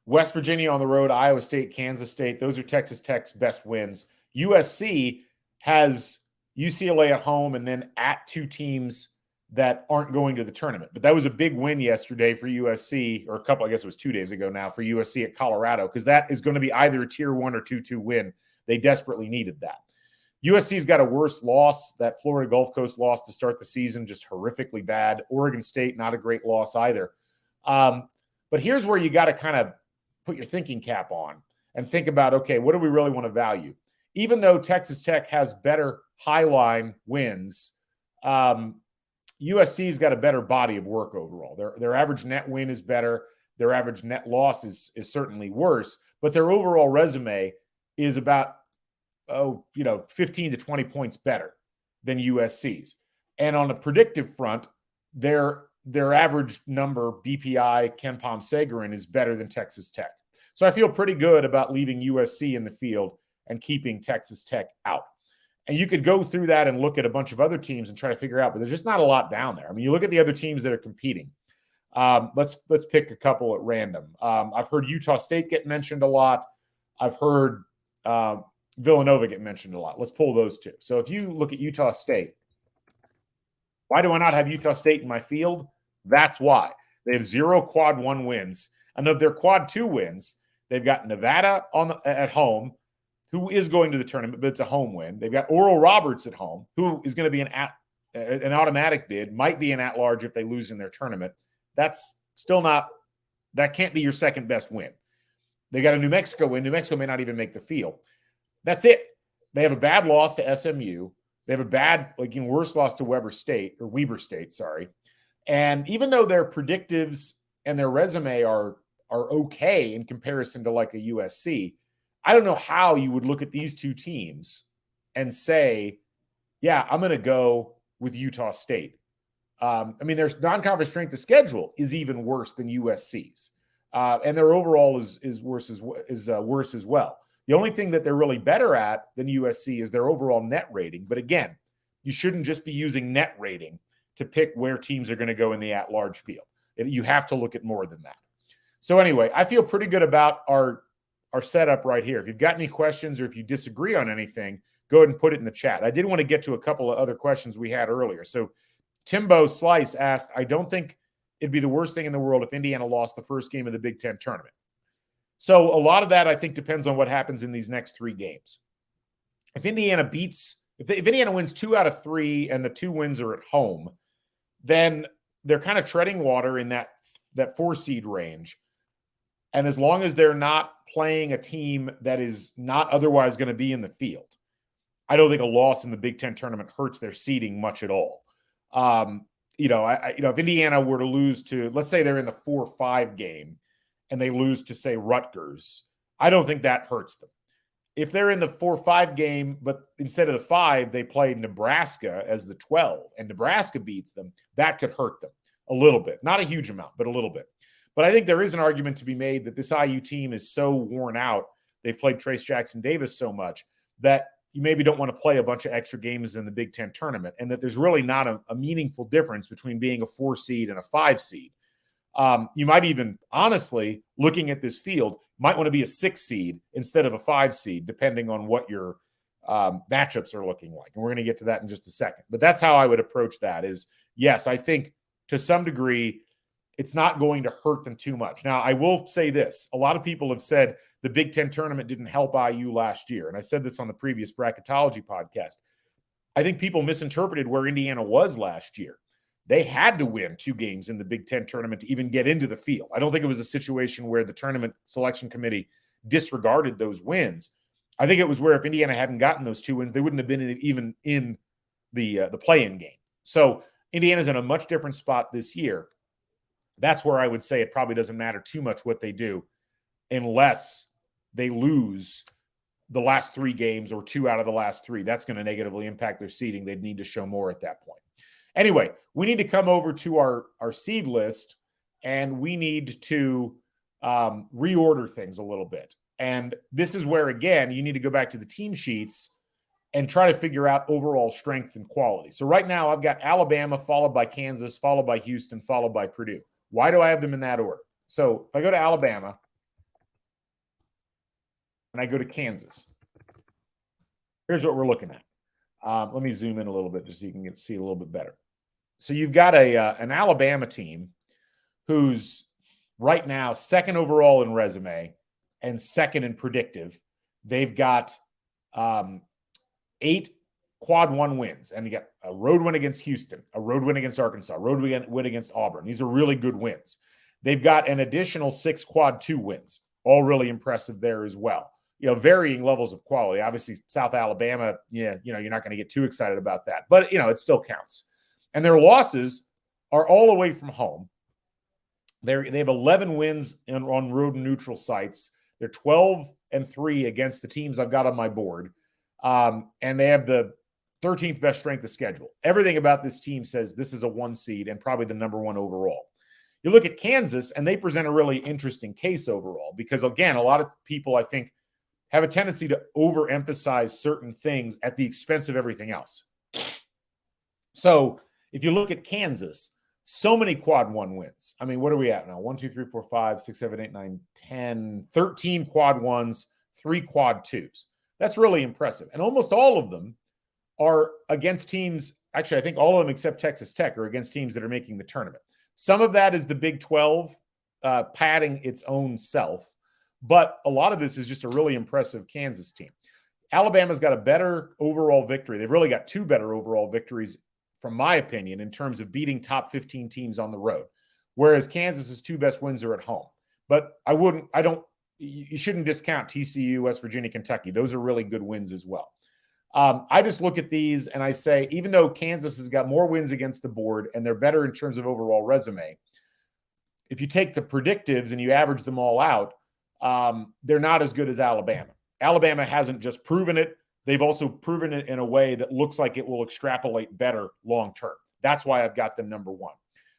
West Virginia on the road, Iowa State, Kansas State. Those are Texas Tech's best wins. USC has UCLA at home and then at 2 teams that aren't going to the tournament. But that was a big win yesterday for USC, or I guess it was 2 days ago now, for USC at Colorado, because that is going to be either a tier 1 or 2-2 win. They desperately needed that. USC's got a worse loss. That Florida Gulf Coast loss to start the season, just horrifically bad. Oregon State, not a great loss either. But here's where you got to kind of put your thinking cap on and think about, okay, what do we really want to value? Even though Texas Tech has better highline wins, USC's got a better body of work overall. Their average net win is better. Their average net loss is certainly worse, but their overall resume is about 15 to 20 points better than USC's. And on the predictive front, their average number, BPI, KenPom Sagarin, is better than Texas Tech. So I feel pretty good about leaving USC in the field and keeping Texas Tech out. And you could go through that and look at a bunch of other teams and try to figure out, but there's just not a lot down there. I mean, you look at the other teams that are competing. Let's pick a couple at random. I've heard Utah State get mentioned a lot. I've heard Villanova get mentioned a lot. Let's pull those two. So if you look at Utah State, why do I not have Utah State in my field? That's why. They have 0 quad 1 wins. And of their quad 2 wins, they've got Nevada at home, who is going to the tournament, but it's a home win. They've got Oral Roberts at home, who is going to be an automatic bid, might be an at-large if they lose in their tournament. That's still not – that can't be your second best win. They got a New Mexico win. New Mexico may not even make the field. That's it. They have a bad loss to SMU. They have a bad, worse loss to Weber State. And even though their predictives and their resume are okay in comparison to like a USC, I don't know how you would look at these two teams and say, yeah, I'm going to go with Utah State. Their non-conference strength of schedule is even worse than USC's. And their overall is worse as well. The only thing that they're really better at than USC is their overall net rating. But again, you shouldn't just be using net rating to pick where teams are going to go in the at-large field. You have to look at more than that. So anyway, I feel pretty good about our setup right here. If you've got any questions or if you disagree on anything, go ahead and put it in the chat. I did want to get to a couple of other questions we had earlier. So Timbo Slice asked, I don't think it'd be the worst thing in the world if Indiana lost the first game of the Big Ten tournament. So a lot of that, I think, depends on what happens in these next 3 games. If Indiana wins 2 out of 3 and the 2 wins are at home, then they're kind of treading water in that 4 seed range. And as long as they're not playing a team that is not otherwise going to be in the field, I don't think a loss in the Big Ten tournament hurts their seeding much at all. If Indiana were to lose to, let's say they're in the 4-5 game and they lose to, say, Rutgers, I don't think that hurts them. If they're in the 4-5 game, but instead of the 5, they played Nebraska as the 12, and Nebraska beats them, that could hurt them a little bit. Not a huge amount, but a little bit. But I think there is an argument to be made that this IU team is so worn out, they've played Trace Jackson Davis so much, that you maybe don't want to play a bunch of extra games in the Big Ten tournament, and that there's really not a meaningful difference between being a 4 seed and a 5 seed. You might even, honestly, looking at this field, might want to be a 6 seed instead of a 5 seed, depending on what your matchups are looking like. And we're going to get to that in just a second. But that's how I would approach that is, yes, I think to some degree, it's not going to hurt them too much. Now, I will say this. A lot of people have said the Big Ten tournament didn't help IU last year. And I said this on the previous Bracketology podcast. I think people misinterpreted where Indiana was last year. They had to win 2 games in the Big Ten tournament to even get into the field. I don't think it was a situation where the tournament selection committee disregarded those wins. I think it was where if Indiana hadn't gotten those 2 wins, they wouldn't have been even in the play-in game. So Indiana's in a much different spot this year. That's where I would say it probably doesn't matter too much what they do unless they lose the last 3 games or 2 out of the last 3. That's going to negatively impact their seeding. They'd need to show more at that point. Anyway, we need to come over to our seed list, and we need to reorder things a little bit. And this is where, again, you need to go back to the team sheets and try to figure out overall strength and quality. So right now I've got Alabama, followed by Kansas, followed by Houston, followed by Purdue. Why do I have them in that order? So if I go to Alabama and I go to Kansas, here's what we're looking at. Let me zoom in a little bit just so you can see a little bit better. So you've got an Alabama team who's right now second overall in resume and second in predictive. They've got 8 quad 1 wins, and you got a road win against Houston, a road win against Arkansas, a road win against Auburn. These are really good wins. They've got an additional 6 quad 2 wins, all really impressive there as well. Varying levels of quality. Obviously, South Alabama, you're not going to get too excited about that, but it still counts. And their losses are all away from home. They have 11 wins on road and neutral sites. They're 12-3 against the teams I've got on my board. And they have the 13th best strength of schedule. Everything about this team says this is a 1 seed and probably the number 1 overall. You look at Kansas, and they present a really interesting case overall because, again, a lot of people, I think, have a tendency to overemphasize certain things at the expense of everything else. So if you look at Kansas, so many quad 1 wins. I mean, what are we at now? 1, 2, 3, 4, 5, 6, 7, 8, 9, 10, 13 quad 1s, 3 quad 2s. That's really impressive. And almost all of them are against teams, actually, I think all of them except Texas Tech are against teams that are making the tournament. Some of that is the Big 12 padding its own self, but a lot of this is just a really impressive Kansas team. Alabama's got a better overall victory. They've really got 2 better overall victories, from my opinion, in terms of beating top 15 teams on the road, whereas Kansas's 2 best wins are at home. But you shouldn't discount TCU, West Virginia, Kentucky. Those are really good wins as well. I just look at these and I say, even though Kansas has got more wins against the board and they're better in terms of overall resume, if you take the predictives and you average them all out, they're not as good as Alabama. Alabama hasn't just proven it. They've also proven it in a way that looks like it will extrapolate better long term. That's why I've got them number 1.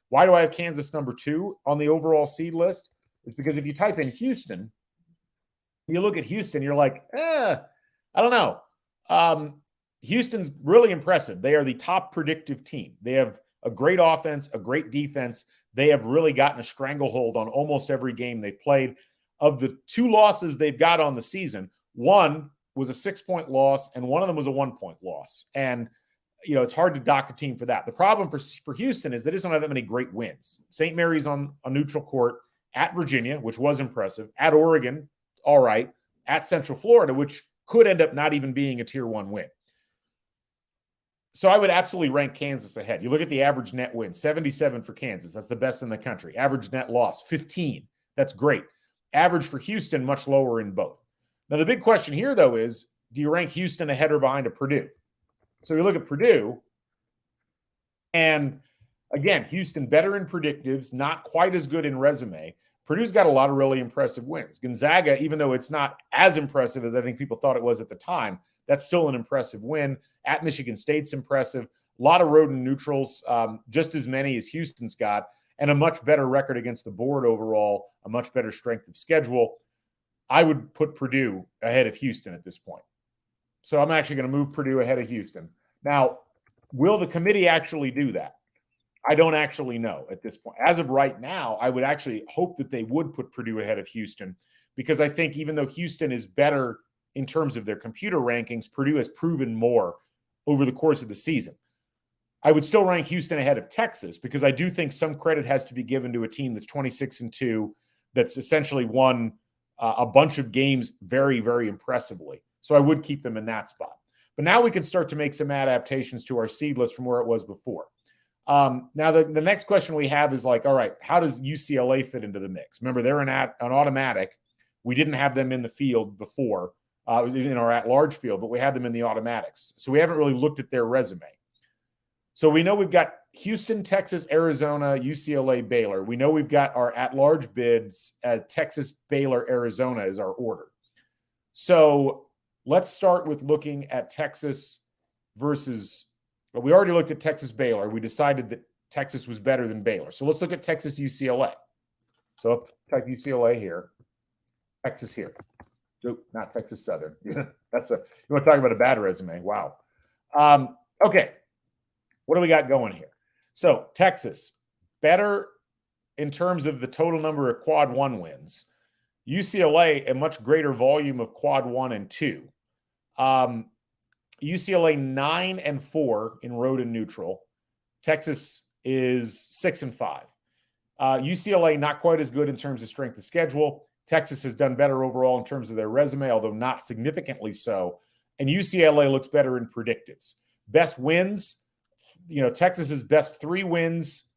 Why do I have Kansas number 2 on the overall seed list? It's because if you type in Houston, you look at Houston, you're like, I don't know. Houston's really impressive. They are the top predictive team. They have a great offense, a great defense. They have really gotten a stranglehold on almost every game they've played. Of the 2 losses they've got on the season, one was a 6-point loss and one of them was a 1-point loss. And, it's hard to dock a team for that. The problem for Houston is they just don't have that many great wins. St. Mary's on a neutral court, at Virginia, which was impressive, at Oregon, all right, at Central Florida, which could end up not even being a tier 1 win. So I would absolutely rank Kansas ahead. You look at the average net win, 77 for Kansas. That's the best in the country. Average net loss, 15. That's great. Average for Houston, much lower in both. Now, the big question here, though, is do you rank Houston ahead or behind of Purdue? So you look at Purdue, and again, Houston better in predictives, not quite as good in resume. Purdue's got a lot of really impressive wins. Gonzaga, even though it's not as impressive as I think people thought it was at the time, that's still an impressive win. At Michigan State's impressive. A lot of road and neutrals, just as many as Houston's got, and a much better record against the board overall, a much better strength of schedule. I would put Purdue ahead of Houston at this point. So I'm actually going to move Purdue ahead of Houston. Now, will the committee actually do that? I don't actually know at this point. As of right now, I would actually hope that they would put Purdue ahead of Houston, because I think even though Houston is better in terms of their computer rankings, Purdue has proven more over the course of the season. I would still rank Houston ahead of Texas, because I do think some credit has to be given to a team that's 26-2, that's essentially won a bunch of games very, very impressively. So I would keep them in that spot. But now we can start to make some adaptations to our seed list from where it was before. Now, the next question we have is like, all right, how does UCLA fit into the mix? Remember, they're an automatic. We didn't have them in the field before, in our at-large field, but we had them in the automatics. So we haven't really looked at their resume. So we know we've got Houston, Texas, Arizona, UCLA, Baylor. We know we've got our at-large bids at Texas, Baylor, Arizona is our order. So let's start with looking at Texas versus, well, we already looked at Texas, Baylor. We decided that Texas was better than Baylor. So let's look at Texas, UCLA. So I'll type UCLA here, Texas here. Nope, not Texas Southern. You want to talk about a bad resume. Wow. Okay. What do we got going here? So Texas, better in terms of the total number of quad 1 wins. UCLA, a much greater volume of quad 1 and 2. UCLA 9-4 in road and neutral. Texas is 6-5. UCLA, not quite as good in terms of strength of schedule. Texas has done better overall in terms of their resume, although not significantly so. And UCLA looks better in predictives. Best wins, Texas's best 3 wins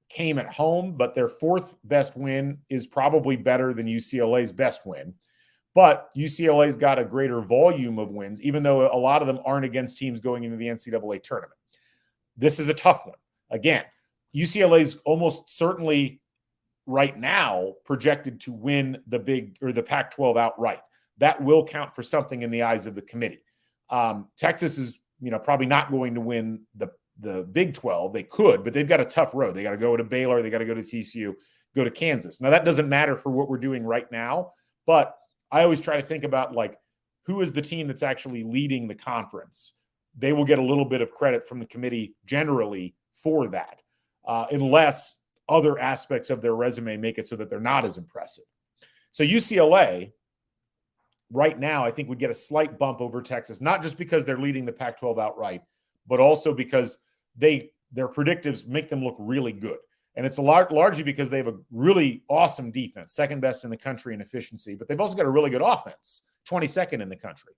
came at home, but their 4th best win is probably better than UCLA's best win. But UCLA's got a greater volume of wins, even though a lot of them aren't against teams going into the NCAA tournament. This is a tough one. Again, UCLA's almost certainly right now projected to win the Pac-12 outright. That will count for something in the eyes of the committee. Texas is, probably not going to win the Big 12. They could, but they've got a tough road. They got to go to Baylor. They got to go to TCU, go to Kansas. Now, that doesn't matter for what we're doing right now, but I always try to think about, who is the team that's actually leading the conference? They will get a little bit of credit from the committee generally for that, unless other aspects of their resume make it so that they're not as impressive. So UCLA right now, I think, would get a slight bump over Texas, not just because they're leading the Pac-12 outright, but also because their predictives make them look really good. And it's largely because they have a really awesome defense, second best in the country in efficiency, but they've also got a really good offense, 22nd in the country.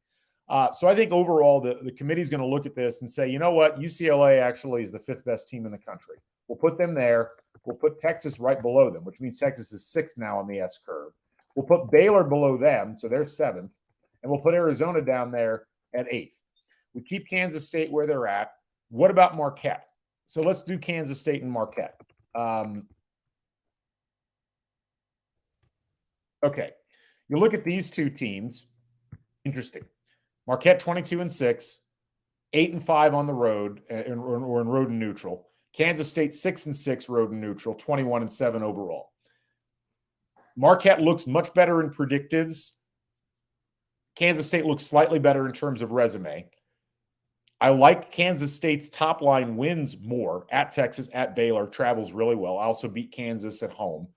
So I think overall the committee is going to look at this and say, you know what, UCLA actually is the 5th best team in the country. We'll put them there. We'll put Texas right below them, which means Texas is 6th now on the S curve. We'll put Baylor below them, so they're 7th. And we'll put Arizona down there at 8th. We keep Kansas State where they're at. What about Marquette? So let's do Kansas State and Marquette. Okay. You look at these 2 teams. Interesting. Marquette 22-6, 8-5 on the road, or in road and neutral. Kansas State 6-6 road and neutral, 21-7 overall. Marquette looks much better in predictives. Kansas State looks slightly better in terms of resume. I like Kansas State's top line wins more at Texas, at Baylor, travels really well. I also beat Kansas at home.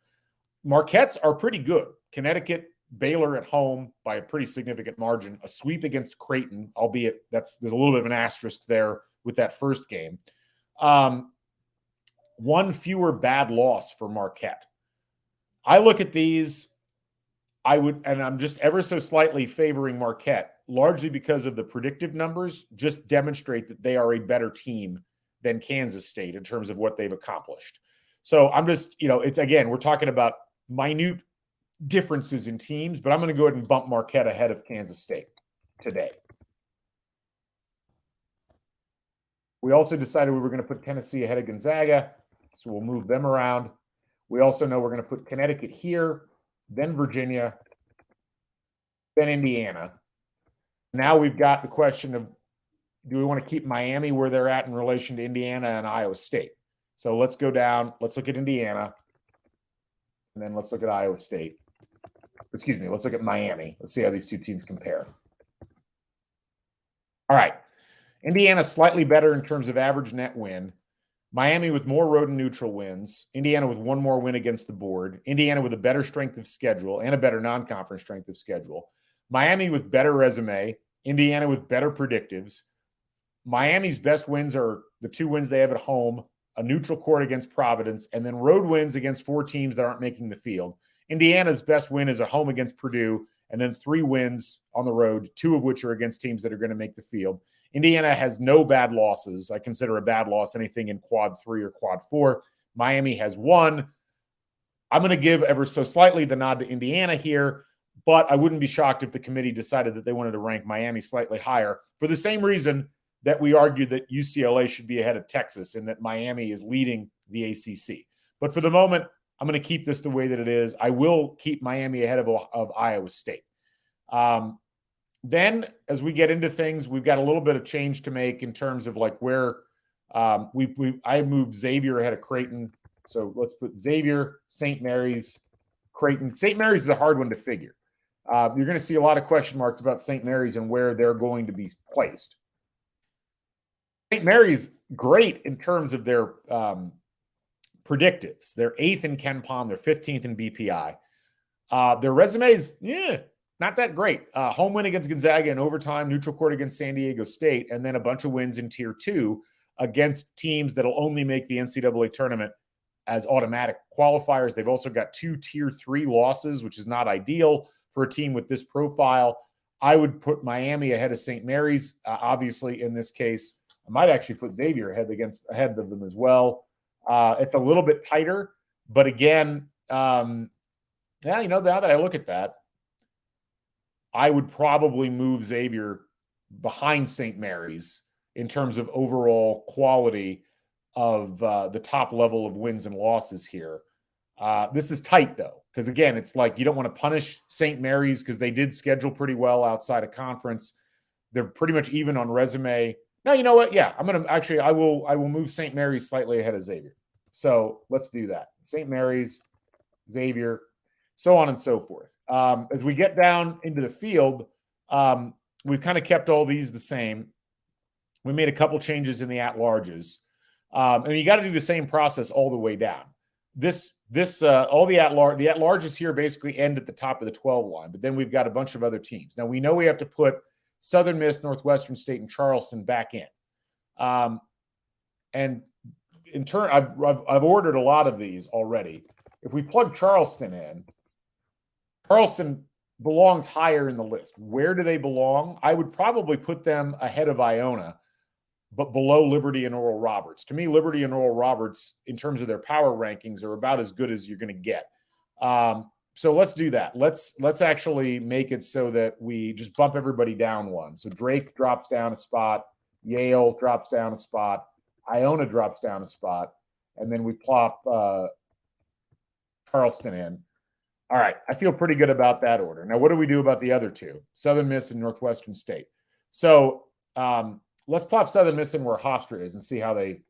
Marquette's are pretty good. Connecticut, Baylor at home by a pretty significant margin. A sweep against Creighton, albeit there's a little bit of an asterisk there with that first game. 1 fewer bad loss for Marquette. I look at these, and I'm just ever so slightly favoring Marquette, largely because of the predictive numbers just demonstrate that they are a better team than Kansas State in terms of what they've accomplished. So I'm just, it's, again, we're talking about minute differences in teams, but I'm going to go ahead and bump Marquette ahead of Kansas State today. We also decided we were going to put Tennessee ahead of Gonzaga, so we'll move them around. We also know we're going to put Connecticut here, then Virginia, then Indiana. Now we've got the question of, do we want to keep Miami where they're at in relation to Indiana and Iowa State? So let's go down. Let's look at Indiana, and then let's look at Iowa State. Excuse me, let's look at Miami. Let's see how these 2 teams compare. All right. Indiana slightly better in terms of average net win. Miami with more road and neutral wins. Indiana with 1 more win against the board. Indiana with a better strength of schedule and a better non-conference strength of schedule. Miami with better resume. Indiana with better predictives. Miami's best wins are the 2 wins they have at home, a neutral court against Providence, and then road wins against 4 teams that aren't making the field. Indiana's best win is at home against Purdue, and then 3 wins on the road, 2 of which are against teams that are going to make the field. Indiana has no bad losses. I consider a bad loss anything in quad 3 or quad 4. Miami has 1. I'm going to give ever so slightly the nod to Indiana here, but I wouldn't be shocked if the committee decided that they wanted to rank Miami slightly higher for the same reason that we argued that UCLA should be ahead of Texas and that Miami is leading the ACC. But for the moment, I'm going to keep this the way that it is. I will keep Miami ahead of Iowa State. Then as we get into things, we've got a little bit of change to make in terms of where I moved Xavier ahead of Creighton. So let's put Xavier, St. Mary's, Creighton. St. Mary's is a hard one to figure. You're going to see a lot of question marks about St. Mary's and where they're going to be placed. St. Mary's great in terms of their predictives. They're 8th in KenPom. They're 15th in BPI. Their resumes, not that great. Home win against Gonzaga in overtime, neutral court against San Diego State, and then a bunch of wins in Tier 2 against teams that'll only make the NCAA tournament as automatic qualifiers. They've also got 2 Tier 3 losses, which is not ideal for a team with this profile. I would put Miami ahead of St. Mary's. Obviously, in this case, I might actually put Xavier ahead of them as well. It's a little bit tighter, but again, now that I look at that, I would probably move Xavier behind St. Mary's in terms of overall quality of the top level of wins and losses here. This is tight, though, because, again, it's like you don't want to punish St. Mary's because they did schedule pretty well outside of conference. They're pretty much even on resume. Now, you know what? Yeah, I will move St. Mary's slightly ahead of Xavier. So let's do that. St. Mary's, Xavier, so on and so forth. As we get down into the field, we've kind of kept all these the same. We made a couple changes in the at-larges. And you got to do the same process all the way down. All the at-larges here basically end at the top of the 12 line, but then we've got a bunch of other teams. Now, we know we have to put Southern Miss, Northwestern State, and Charleston back in. And in turn, I've ordered a lot of these already. If we plug Charleston in, Charleston belongs higher in the list. Where do they belong? I would probably put them ahead of Iona, but below Liberty and Oral Roberts. To me, Liberty and Oral Roberts, in terms of their power rankings, are about as good as you're going to get. So let's do that. Let's actually make it so that we just bump everybody down one. So Drake drops down a spot, Yale drops down a spot, Iona drops down a spot, and then we plop Charleston in. All right, I feel pretty good about that order. Now, what do we do about the other two? Southern Miss and Northwestern State. So let's plop Southern Miss in where Hofstra is and see how they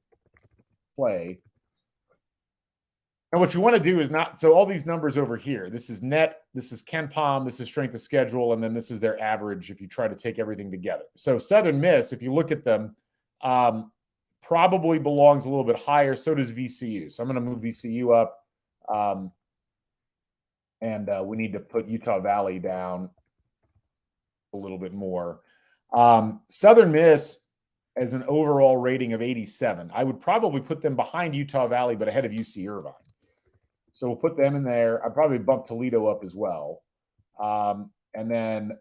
play. And what you want to do is so all these numbers over here, this is net, this is KenPom, this is strength of schedule, and then this is their average if you try to take everything together. So Southern Miss, if you look at them, probably belongs a little bit higher. So does VCU. So I'm going to move VCU up. And we need to put Utah Valley down a little bit more. Southern Miss has an overall rating of 87. I would probably put them behind Utah Valley, but ahead of UC Irvine. So we'll put them in there. I'd probably bump Toledo up as well. And then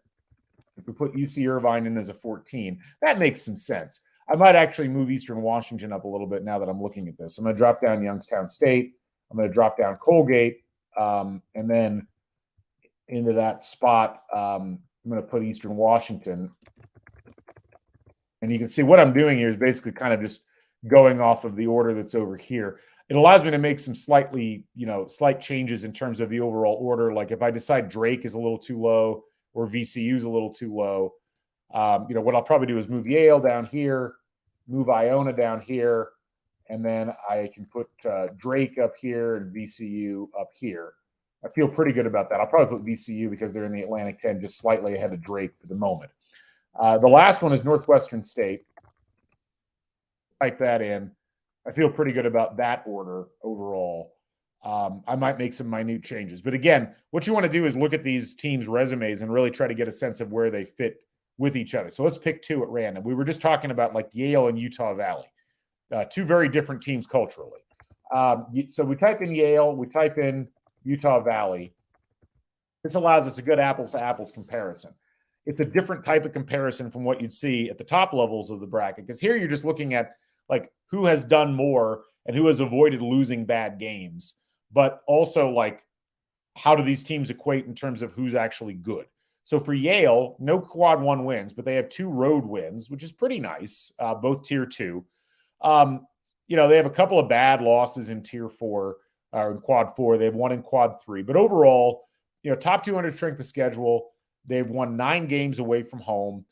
if we put UC Irvine in as a 14, that makes some sense. I might actually move Eastern Washington up a little bit now that I'm looking at this. I'm going to drop down Youngstown State. I'm going to drop down Colgate. And then into that spot, I'm going to put Eastern Washington. And you can see what I'm doing here is basically kind of just going off of the order that's over here. It allows me to make some slight changes in terms of the overall order. Like if I decide Drake is a little too low or VCU is a little too low, what I'll probably do is move Yale down here, move Iona down here, and then I can put Drake up here and VCU up here. I feel pretty good about that. I'll probably put VCU because they're in the Atlantic 10, just slightly ahead of Drake for the moment. The last one is Northwestern State. Type that in. I feel pretty good about that order overall. I might make some minute changes. But again, what you want to do is look at these teams' resumes and really try to get a sense of where they fit with each other. So let's pick two at random. We were just talking about like Yale and Utah Valley. Two very different teams culturally. So we type in Yale, we type in Utah Valley. This allows us a good apples-to-apples comparison. It's a different type of comparison from what you'd see at the top levels of the bracket, because here you're just looking at like who has done more and who has avoided losing bad games, but also like how do these teams equate in terms of who's actually good. So for Yale, no quad one wins, but they have 2 road wins, which is pretty nice, both tier 2. They have a couple of bad losses in tier 4 or in quad 4. They have 1 in quad 3. But overall, top 200 strength of schedule. They've won 9 games away from home.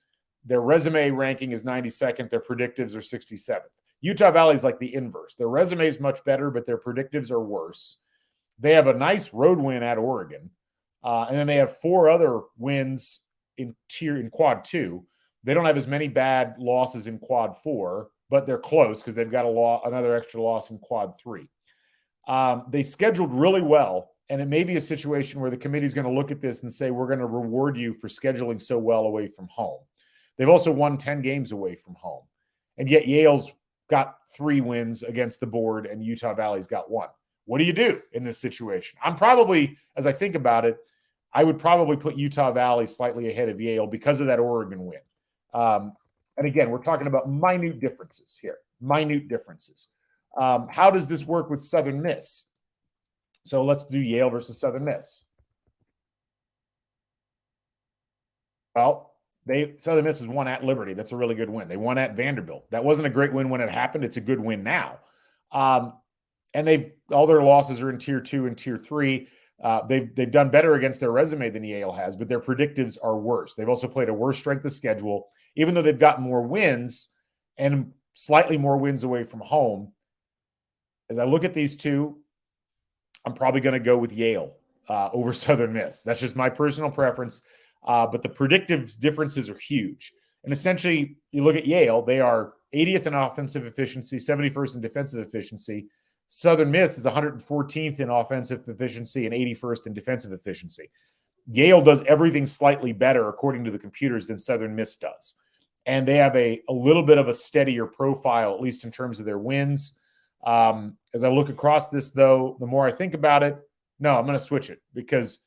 Their resume ranking is 92nd. Their predictives are 67th. Utah Valley is like the inverse. Their resume is much better, but their predictives are worse. They have a nice road win at Oregon. And then they have 4 other wins in quad 2. They don't have as many bad losses in quad 4, but they're close because they've got another extra loss in quad 3. They scheduled really well, and it may be a situation where the committee is going to look at this and say, we're going to reward you for scheduling so well away from home. They've also won 10 games away from home. And yet Yale's got 3 wins against the board and Utah Valley's got 1. What do you do in this situation? I'm probably, as I think about it, I would probably put Utah Valley slightly ahead of Yale because of that Oregon win. And again, we're talking about minute differences here, minute differences. How does this work with Southern Miss? So let's do Yale versus Southern Miss. Well, Southern Miss has won at Liberty. That's a really good win. They won at Vanderbilt. That wasn't a great win when it happened. It's a good win now. And all their losses are in Tier 2 and Tier 3. They've done better against their resume than Yale has, but their predictives are worse. They've also played a worse strength of schedule, even though they've gotten more wins and slightly more wins away from home. As I look at these two, I'm probably going to go with Yale over Southern Miss. That's just my personal preference. But the predictive differences are huge. And essentially, you look at Yale, they are 80th in offensive efficiency, 71st in defensive efficiency. Southern Miss is 114th in offensive efficiency and 81st in defensive efficiency. Yale does everything slightly better, according to the computers, than Southern Miss does. And they have a little bit of a steadier profile, at least in terms of their wins. As I look across this, though, the more I think about it, no, I'm going to switch it because,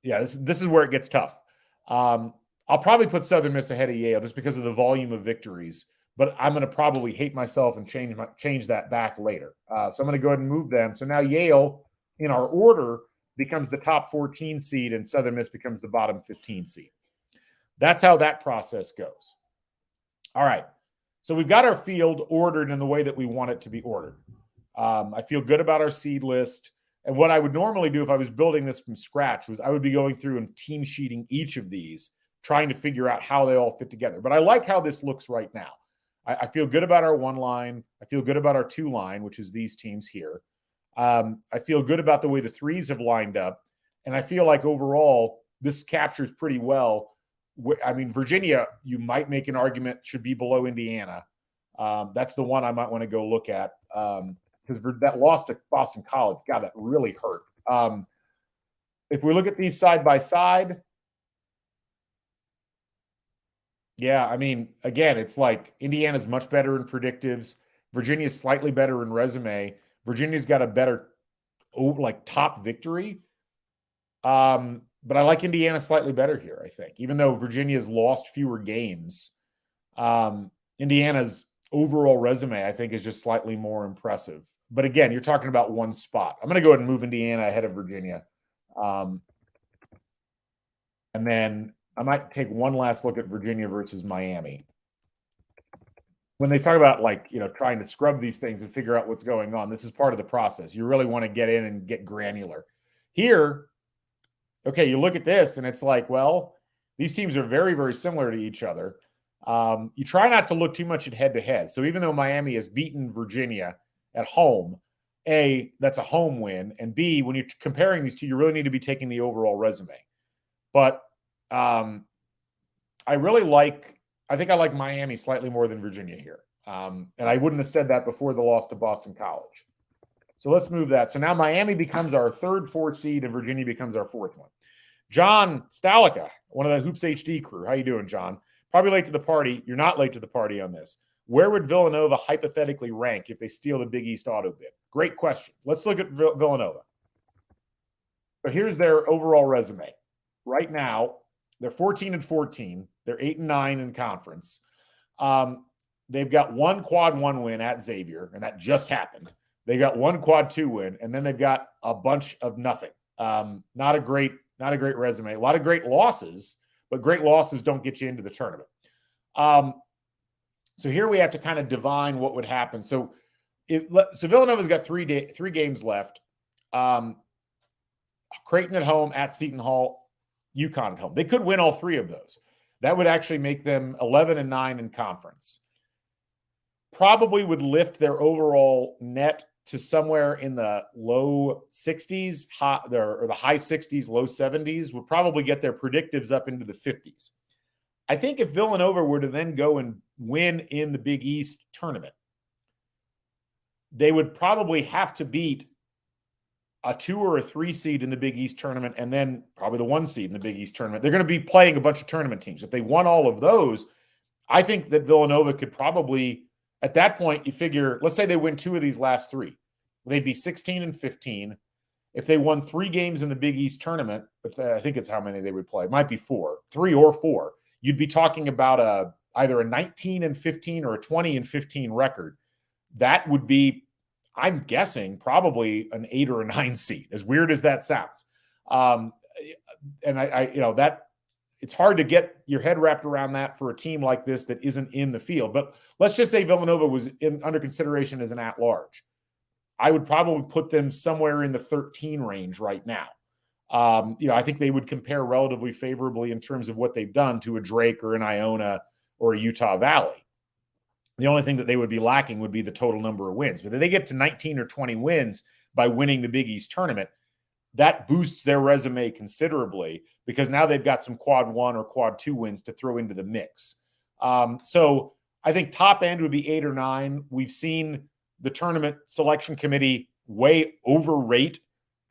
this is where it gets tough. I'll probably put Southern Miss ahead of Yale just because of the volume of victories, but I'm going to probably hate myself and change that back later. So I'm going to go ahead and move them. So now Yale, in our order, becomes the top 14 seed and Southern Miss becomes the bottom 15 seed. That's how that process goes. All right. So we've got our field ordered in the way that we want it to be ordered. I feel good about our seed list. And what I would normally do if I was building this from scratch was I would be going through and team sheeting each of these, trying to figure out how they all fit together. But I like how this looks right now. I feel good about our 1 line. I feel good about our 2 line, which is these teams here. I feel good about the way the 3s have lined up. And I feel like overall, this captures pretty well. I mean, Virginia, you might make an argument, should be below Indiana. That's the one I might want to go look at because that loss to Boston College, God, that really hurt. If we look at these side by side, yeah, I mean, again, it's like Indiana's much better in predictives. Virginia's slightly better in resume. Virginia's got a better, top victory. But I like Indiana slightly better here, I think. Even though Virginia's lost fewer games, Indiana's overall resume, I think, is just slightly more impressive. But again, you're talking about 1 spot. I'm going to go ahead and move Indiana ahead of Virginia. And then I might take one last look at Virginia versus Miami. When they talk about trying to scrub these things and figure out what's going on, this is part of the process. You really want to get in and get granular. Here, okay, you look at this and it's like, well, these teams are very, very similar to each other. You try not to look too much at head-to-head. So even though Miami has beaten Virginia at home, A, that's a home win, and B, when you're comparing these two, you really need to be taking the overall resume. But I think I like Miami slightly more than Virginia here. And I wouldn't have said that before the loss to Boston College. So let's move that. So now Miami becomes our 3rd, 4th seed, and Virginia becomes our 4th one. John Stalica, one of the Hoops HD crew. How you doing, John? Probably late to the party. You're not late to the party on this. Where would Villanova hypothetically rank if they steal the Big East auto bid? Great question. Let's look at Villanova. So here's their overall resume. Right now, they're 14-14. They're 8-9 in conference. They've got 1 quad 1 win at Xavier, and that just happened. They got 1 quad 2 win, and then they've got a bunch of nothing. Not a great resume. A lot of great losses, but great losses don't get you into the tournament. So here we have to kind of divine what would happen. So Villanova's got 3 games left. Creighton at home, at Seton Hall, UConn at home. They could win all 3 of those. That would actually make them 11-9 in conference. Probably would lift their overall net to somewhere in the low 60s, or the high 60s, low 70s, would probably get their predictives up into the 50s. I think if Villanova were to then go and win in the Big East tournament, they would probably have to beat a 2 or a 3 seed in the Big East tournament and then probably the 1 seed in the Big East tournament. They're going to be playing a bunch of tournament teams. If they won all of those, I think that Villanova could probably, at that point, you figure, let's say they win 2 of these last 3. They'd be 16-15. If they won 3 games in the Big East tournament, but I think it's how many they would play. It might be 4, 3 or 4. You'd be talking about either a 19-15 or a 20-15 record. That would be, I'm guessing, probably an 8 or a 9 seed, as weird as that sounds. And I that it's hard to get your head wrapped around that for a team like this that isn't in the field. But let's just say Villanova was under consideration as an at-large. I would probably put them somewhere in the 13 range right now. I think they would compare relatively favorably in terms of what they've done to a Drake or an Iona or a Utah Valley. The only thing that they would be lacking would be the total number of wins. But if they get to 19 or 20 wins by winning the Big East tournament, that boosts their resume considerably because now they've got some quad 1 or quad 2 wins to throw into the mix. So I think top end would be 8 or 9. We've seen the tournament selection committee way overrate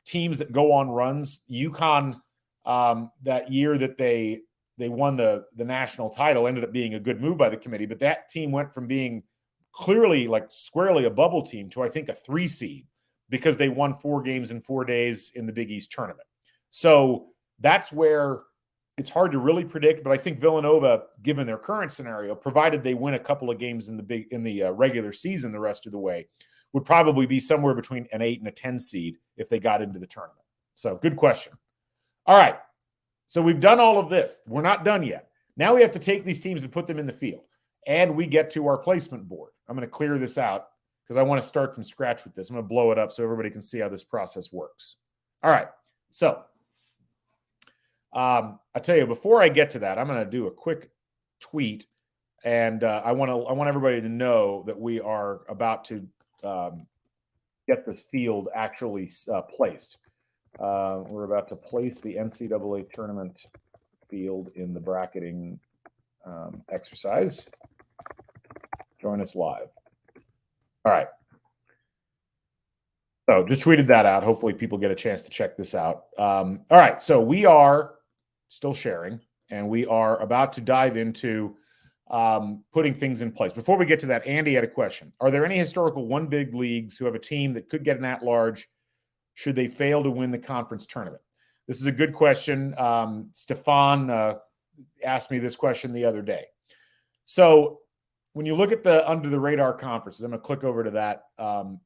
teams that go on runs. UConn, that year that they won the national title, ended up being a good move by the committee, but that team went from being clearly like squarely a bubble team to I think a 3 seed because they won 4 games in 4 days in the Big East tournament. So that's where it's hard to really predict, but I think Villanova, given their current scenario, provided they win a couple of games in the regular season the rest of the way, would probably be somewhere between an 8 and a 10 seed if they got into the tournament. So good question. All right. So we've done all of this. We're not done yet. Now we have to take these teams and put them in the field. And we get to our placement board. I'm going to clear this out because I want to start from scratch with this. I'm going to blow it up so everybody can see how this process works. All right. So I tell you, before I get to that, I'm going to do a quick tweet. And I want everybody to know that we are about to get this field actually placed. We're about to place the NCAA tournament field in the bracketing exercise. Join us live. All right. So just tweeted that out. Hopefully people get a chance to check this out. All right. So we are still sharing, and we are about to dive into putting things in place. Before we get to that, Andy had a question. Are there any historical one big leagues who have a team that could get an at-large should they fail to win the conference tournament? This is a good question. Stefan asked me this question the other day. So when you look at the under-the-radar conferences, I'm going to click over to that.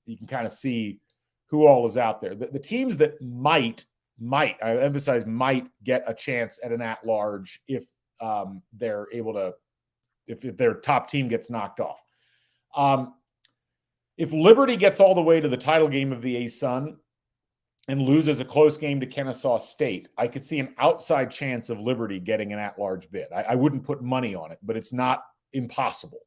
You can kind of see who all is out there. The teams that might, I emphasize might, get a chance at an at-large if they're able to, if their top team gets knocked off. If Liberty gets all the way to the title game of the A-Sun and loses a close game to Kennesaw State, I could see an outside chance of Liberty getting an at-large bid. I wouldn't put money on it, but it's not impossible.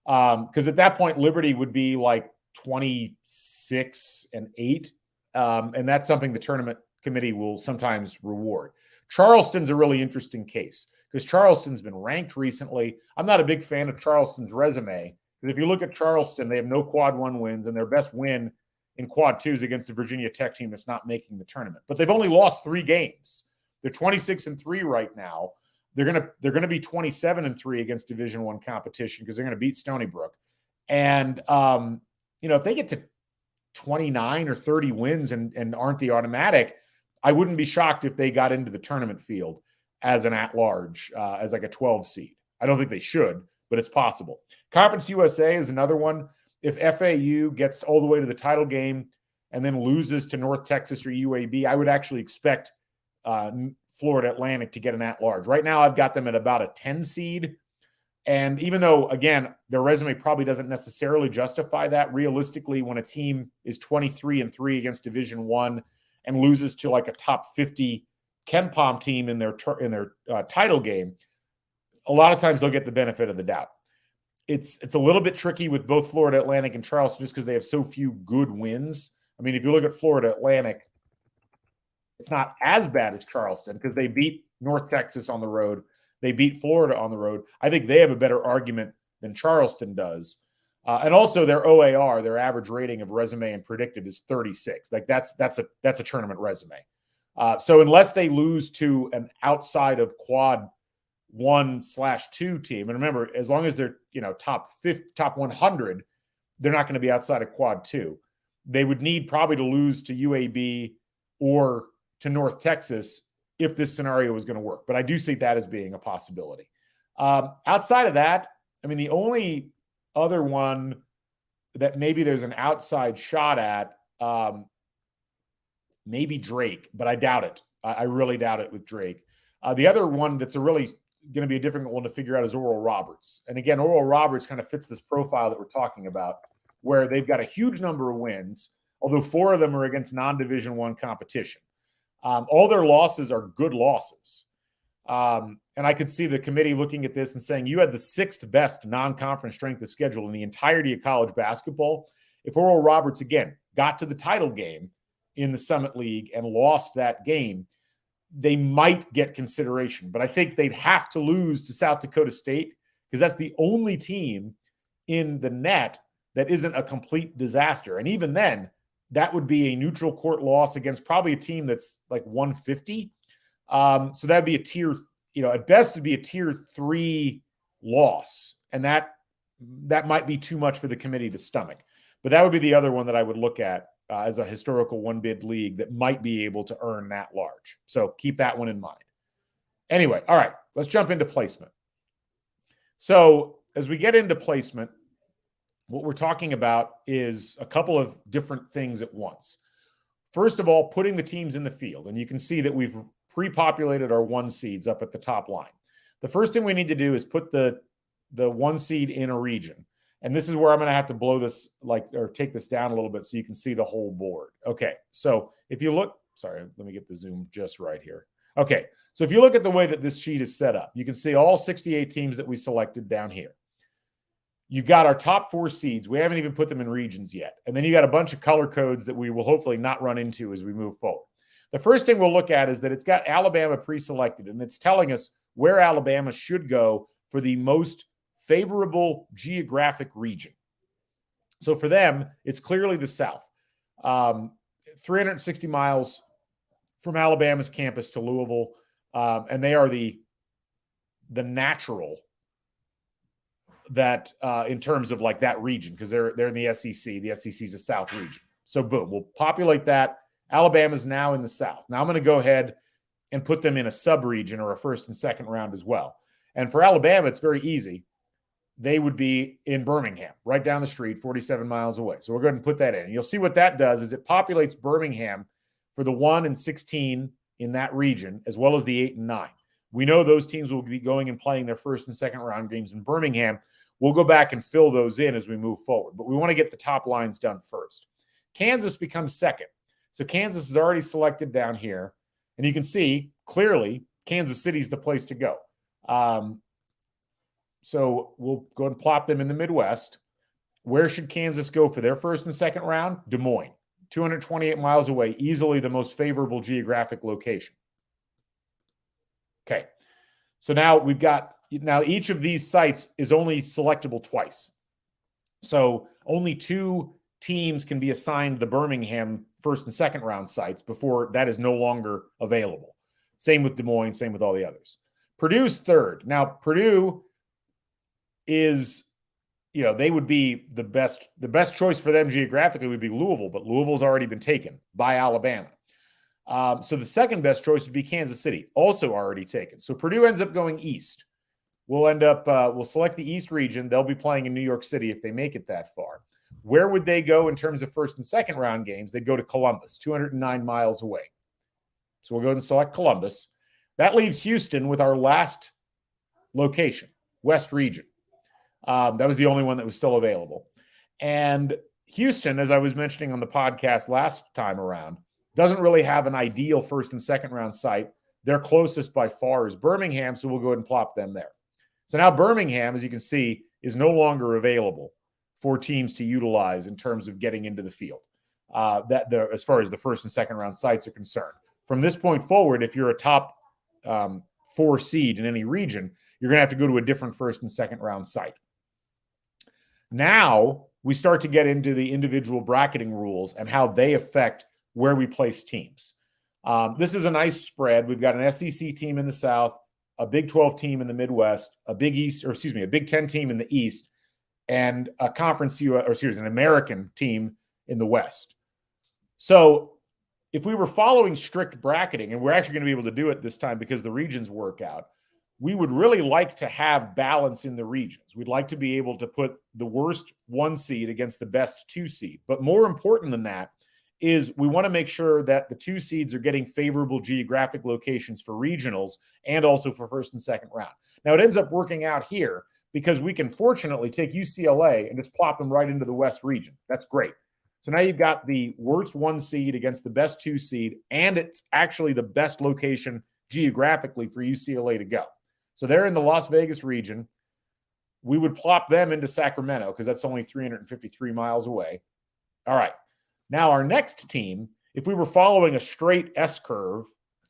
Because at that point, Liberty would be like 26-8, and that's something the tournament committee will sometimes reward. Charleston's a really interesting case because Charleston's been ranked recently. I'm not a big fan of Charleston's resume, because if you look at Charleston, they have no quad 1 wins, and their best win in quad 2 is against the Virginia Tech team that's not making the tournament. But they've only lost 3 games. They're 26-3 right now. They're gonna be 27-3 against Division I competition because they're gonna beat Stony Brook. And if they get to 29 or 30 wins and aren't the automatic, I wouldn't be shocked if they got into the tournament field as an at-large, as like a 12 seed. I don't think they should, but it's possible. Conference USA is another one. If FAU gets all the way to the title game and then loses to North Texas or UAB, I would actually expect Florida Atlantic to get an at-large. Right now, I've got them at about a 10 seed. And even though, again, their resume probably doesn't necessarily justify that, realistically, when a team is 23-3 against Division I and loses to like a top 50 KenPom team in their title game, a lot of times they'll get the benefit of the doubt. It's a little bit tricky with both Florida Atlantic and Charleston just because they have so few good wins. I mean, if you look at Florida Atlantic, it's not as bad as Charleston because they beat North Texas on the road. They beat Florida on the road. I think they have a better argument than Charleston does. And also their OAR, their average rating of resume and predicted, is 36. Like that's a tournament resume. So unless they lose to an outside of quad 1/2 team. And remember, as long as they're, top 100, they're not going to be outside of quad 2. They would need probably to lose to UAB or to North Texas if this scenario was going to work. But I do see that as being a possibility. Outside of that, I mean, the only other one that maybe there's an outside shot at, maybe Drake, but I doubt it. I really doubt it with Drake. The other one that's really going to be a difficult one to figure out is Oral Roberts. And again, Oral Roberts kind of fits this profile that we're talking about, where they've got a huge number of wins, although 4 of them are against non-Division I competition. All their losses are good losses. And I could see the committee looking at this and saying, you had the 6th best non-conference strength of schedule in the entirety of college basketball. If Oral Roberts, again, got to the title game in the Summit League and lost that game, they might get consideration. But I think they'd have to lose to South Dakota State because that's the only team in the net that isn't a complete disaster. And even then, that would be a neutral court loss against probably a team that's like 150. So that'd be a tier, at best it'd be a tier 3 loss. And that might be too much for the committee to stomach. But that would be the other one that I would look at as a historical one-bid league that might be able to earn that large. So keep that one in mind. Anyway, all right, let's jump into placement. So as we get into placement, what we're talking about is a couple of different things at once. First of all, putting the teams in the field. And you can see that we've pre-populated our 1 seeds up at the top line. The first thing we need to do is put the 1 seed in a region. And this is where I'm going to have to blow this, or take this down a little bit so you can see the whole board. Okay, so if you look, sorry, let me get the zoom just right here. Okay, so if you look at the way that this sheet is set up, you can see all 68 teams that we selected down here. You got our top 4 seeds. We haven't even put them in regions yet. And then you got a bunch of color codes that we will hopefully not run into as we move forward. The first thing we'll look at is that it's got Alabama pre-selected, and it's telling us where Alabama should go for the most favorable geographic region. So for them, it's clearly the South. 360 miles from Alabama's campus to Louisville, and they are the natural that in terms of that region, because they're in the SEC. The SEC is a South region. So boom, we'll populate that. Alabama's now in the South. Now I'm going to go ahead and put them in a sub-region or a first and second round as well. And for Alabama, it's very easy. They would be in Birmingham, right down the street, 47 miles away. So we're going to put that in. You'll see what that does is it populates Birmingham for the 1 and 16 in that region, as well as the 8 and 9. We know those teams will be going and playing their first and second round games in Birmingham. We'll go back and fill those in as we move forward. But we want to get the top lines done first. Kansas becomes second. So Kansas is already selected down here. And you can see clearly Kansas City is the place to go. So we'll go and plop them in the Midwest. Where should Kansas go for their first and second round? Des Moines, 228 miles away, easily the most favorable geographic location. Okay, so now each of these sites is only selectable twice. So only 2 teams can be assigned the Birmingham first and second round sites before that is no longer available. Same with Des Moines, same with all the others. Purdue's third. Now, Purdue is, they would be the best choice for them geographically would be Louisville, but Louisville's already been taken by Alabama. So the second best choice would be Kansas City, also already taken. So Purdue ends up going east. We'll select the East region. They'll be playing in New York City if they make it that far. Where would they go in terms of first and second round games? They'd go to Columbus, 209 miles away. So we'll go ahead and select Columbus. That leaves Houston with our last location, West region. That was the only one that was still available. And Houston, as I was mentioning on the podcast last time around, doesn't really have an ideal first and second round site. Their closest by far is Birmingham, so we'll go ahead and plop them there. So now Birmingham, as you can see, is no longer available for teams to utilize in terms of getting into the field. As far as the first and second round sites are concerned. From this point forward, if you're a top 4 seed in any region, you're going to have to go to a different first and second round site. Now we start to get into the individual bracketing rules and how they affect where we place teams. This is a nice spread. We've got an SEC team in the South, a Big 12 team in the Midwest, a Big Ten team in the East, and a an American team in the West. So if we were following strict bracketing, and we're actually going to be able to do it this time because the regions work out, we would really like to have balance in the regions. We'd like to be able to put the worst 1 seed against the best 2 seed. But more important than that is we want to make sure that the 2 seeds are getting favorable geographic locations for regionals and also for first and second round. Now, it ends up working out here because we can fortunately take UCLA and just plop them right into the West region. That's great. So now you've got the worst 1 seed against the best 2 seed, and it's actually the best location geographically for UCLA to go. So they're in the Las Vegas region. We would plop them into Sacramento because that's only 353 miles away. All right. Now our next team, if we were following a straight S curve,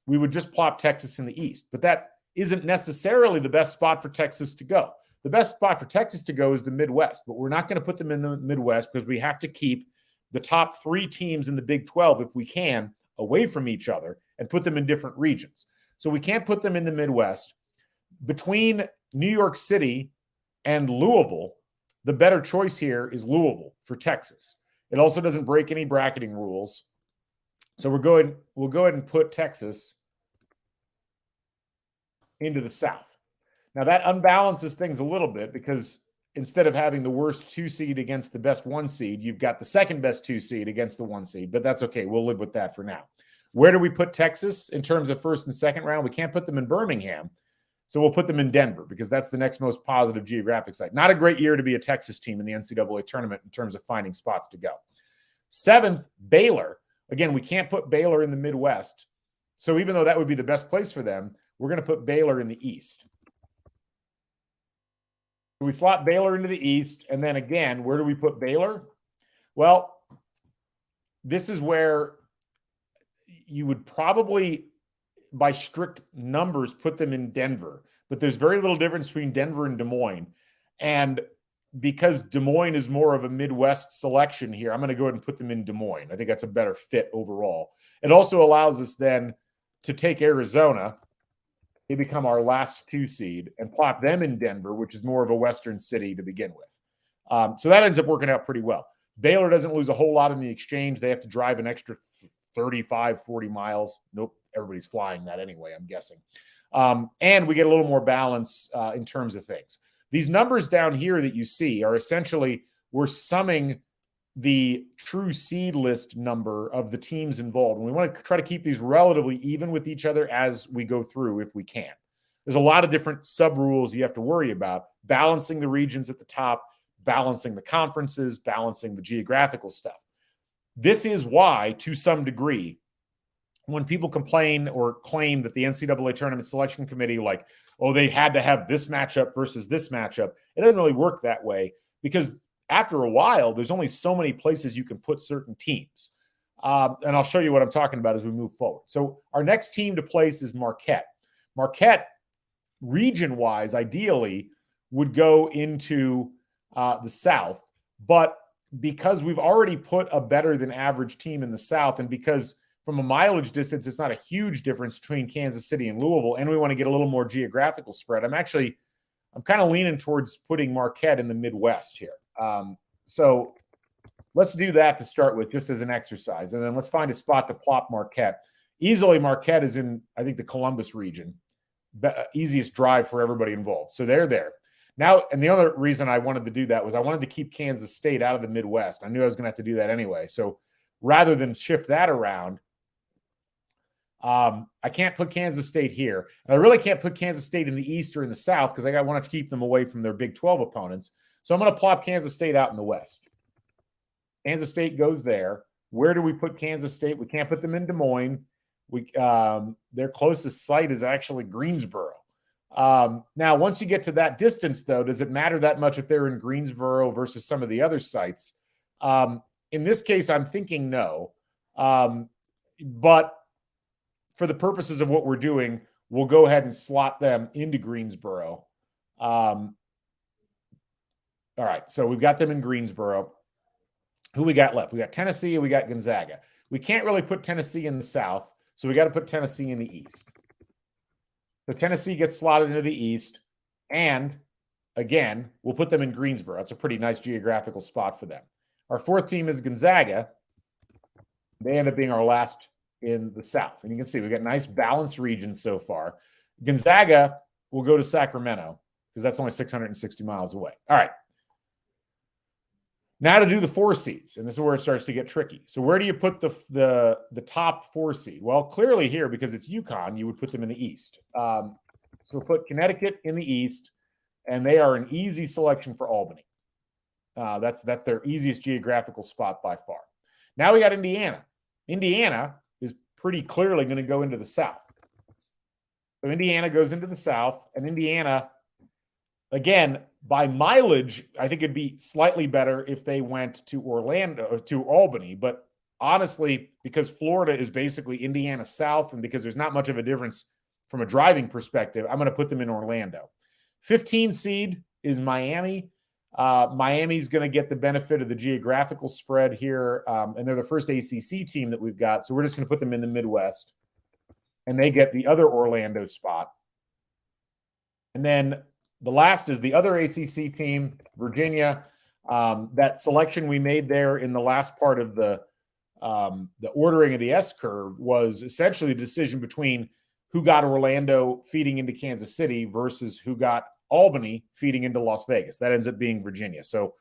we would just plop Texas in the East. But that isn't necessarily the best spot for Texas to go. The best spot for Texas to go is the Midwest, but we're not going to put them in the Midwest because we have to keep the top 3 teams in the Big 12, if we can, away from each other and put them in different regions. So we can't put them in the Midwest. Between New York City and Louisville, the better choice here is Louisville for Texas. It also doesn't break any bracketing rules. So we'll go ahead and put Texas into the South. Now that unbalances things a little bit because instead of having the worst 2 seed against the best 1 seed, you've got the second best 2 seed against the 1 seed, but that's okay. We'll live with that for now. Where do we put Texas in terms of first and second round? We can't put them in Birmingham. So we'll put them in Denver because that's the next most positive geographic site. Not a great year to be a Texas team in the NCAA tournament in terms of finding spots to go. 7th, Baylor. Again, we can't put Baylor in the Midwest. So even though that would be the best place for them, we're going to put Baylor in the East. We slot Baylor into the East. And then again, where do we put Baylor? Well, this is where you would probably, by strict numbers, put them in Denver. But there's very little difference between Denver and Des Moines. And because Des Moines is more of a Midwest selection here, I'm going to go ahead and put them in Des Moines. I think that's a better fit overall. It also allows us then to take Arizona. They become our last 2 seed and plop them in Denver, which is more of a Western city to begin with. So that ends up working out pretty well. Baylor doesn't lose a whole lot in the exchange. They have to drive an extra 35, 40 miles. Nope, everybody's flying that anyway, I'm guessing. And we get a little more balance in terms of things. These numbers down here that you see are essentially, we're summing the true seed list number of the teams involved. And we want to try to keep these relatively even with each other as we go through if we can. There's a lot of different sub-rules you have to worry about, balancing the regions at the top, balancing the conferences, balancing the geographical stuff. This is why, to some degree, when people complain or claim that the NCAA Tournament Selection Committee, like, oh, they had to have this matchup versus this matchup, it doesn't really work that way because after a while, there's only so many places you can put certain teams. And I'll show you what I'm talking about as we move forward. So our next team to place is Marquette. Marquette, region-wise, ideally, would go into the South. But because we've already put a better than average team in the South, and because from a mileage distance, it's not a huge difference between Kansas City and Louisville, and we want to get a little more geographical spread, I'm kind of leaning towards putting Marquette in the Midwest here. So let's do that to start with, just as an exercise. And then let's find a spot to plop Marquette. Easily, Marquette is in, I think, the Columbus region. Easiest drive for everybody involved. So they're there. Now, and the other reason I wanted to do that was I wanted to keep Kansas State out of the Midwest. I knew I was going to have to do that anyway. So rather than shift that around, I can't put Kansas State here. And I really can't put Kansas State in the East or in the South because I want to keep them away from their Big 12 opponents. So I'm going to plop Kansas State out in the West. Kansas State goes there. Where do we put Kansas State? We can't put them in Des Moines. Their closest site is actually Greensboro. Now, once you get to that distance, though, does it matter that much if they're in Greensboro versus some of the other sites? In this case, I'm thinking no. But for the purposes of what we're doing, we'll go ahead and slot them into Greensboro. All right, so we've got them in Greensboro. Who we got left? We got Tennessee and we got Gonzaga. We can't really put Tennessee in the South, so we got to put Tennessee in the East. So Tennessee gets slotted into the East, and again, we'll put them in Greensboro. That's a pretty nice geographical spot for them. Our fourth team is Gonzaga. They end up being our last in the South. And you can see we've got nice balanced regions so far. Gonzaga will go to Sacramento because that's only 660 miles away. All right. Now to do the 4 seeds, and this is where it starts to get tricky. So where do you put the top 4 seed? Well, clearly here, because it's UConn, you would put them in the East. So we'll put Connecticut in the East, and they are an easy selection for Albany. That's their easiest geographical spot by far. Now we got Indiana. Indiana is pretty clearly going to go into the South. So Indiana goes into the South, and Indiana, again, by mileage, I think it'd be slightly better if they went to Albany. But honestly, because Florida is basically Indiana South, and because there's not much of a difference from a driving perspective, I'm going to put them in Orlando. 15 seed is Miami. Miami's going to get the benefit of the geographical spread here, and they're the first ACC team that we've got. So we're just going to put them in the Midwest, and they get the other Orlando spot. And then the last is the other ACC team, Virginia. That selection we made there in the last part of the ordering of the S curve was essentially the decision between who got Orlando feeding into Kansas City versus who got Albany feeding into Las Vegas. That ends up being Virginia. So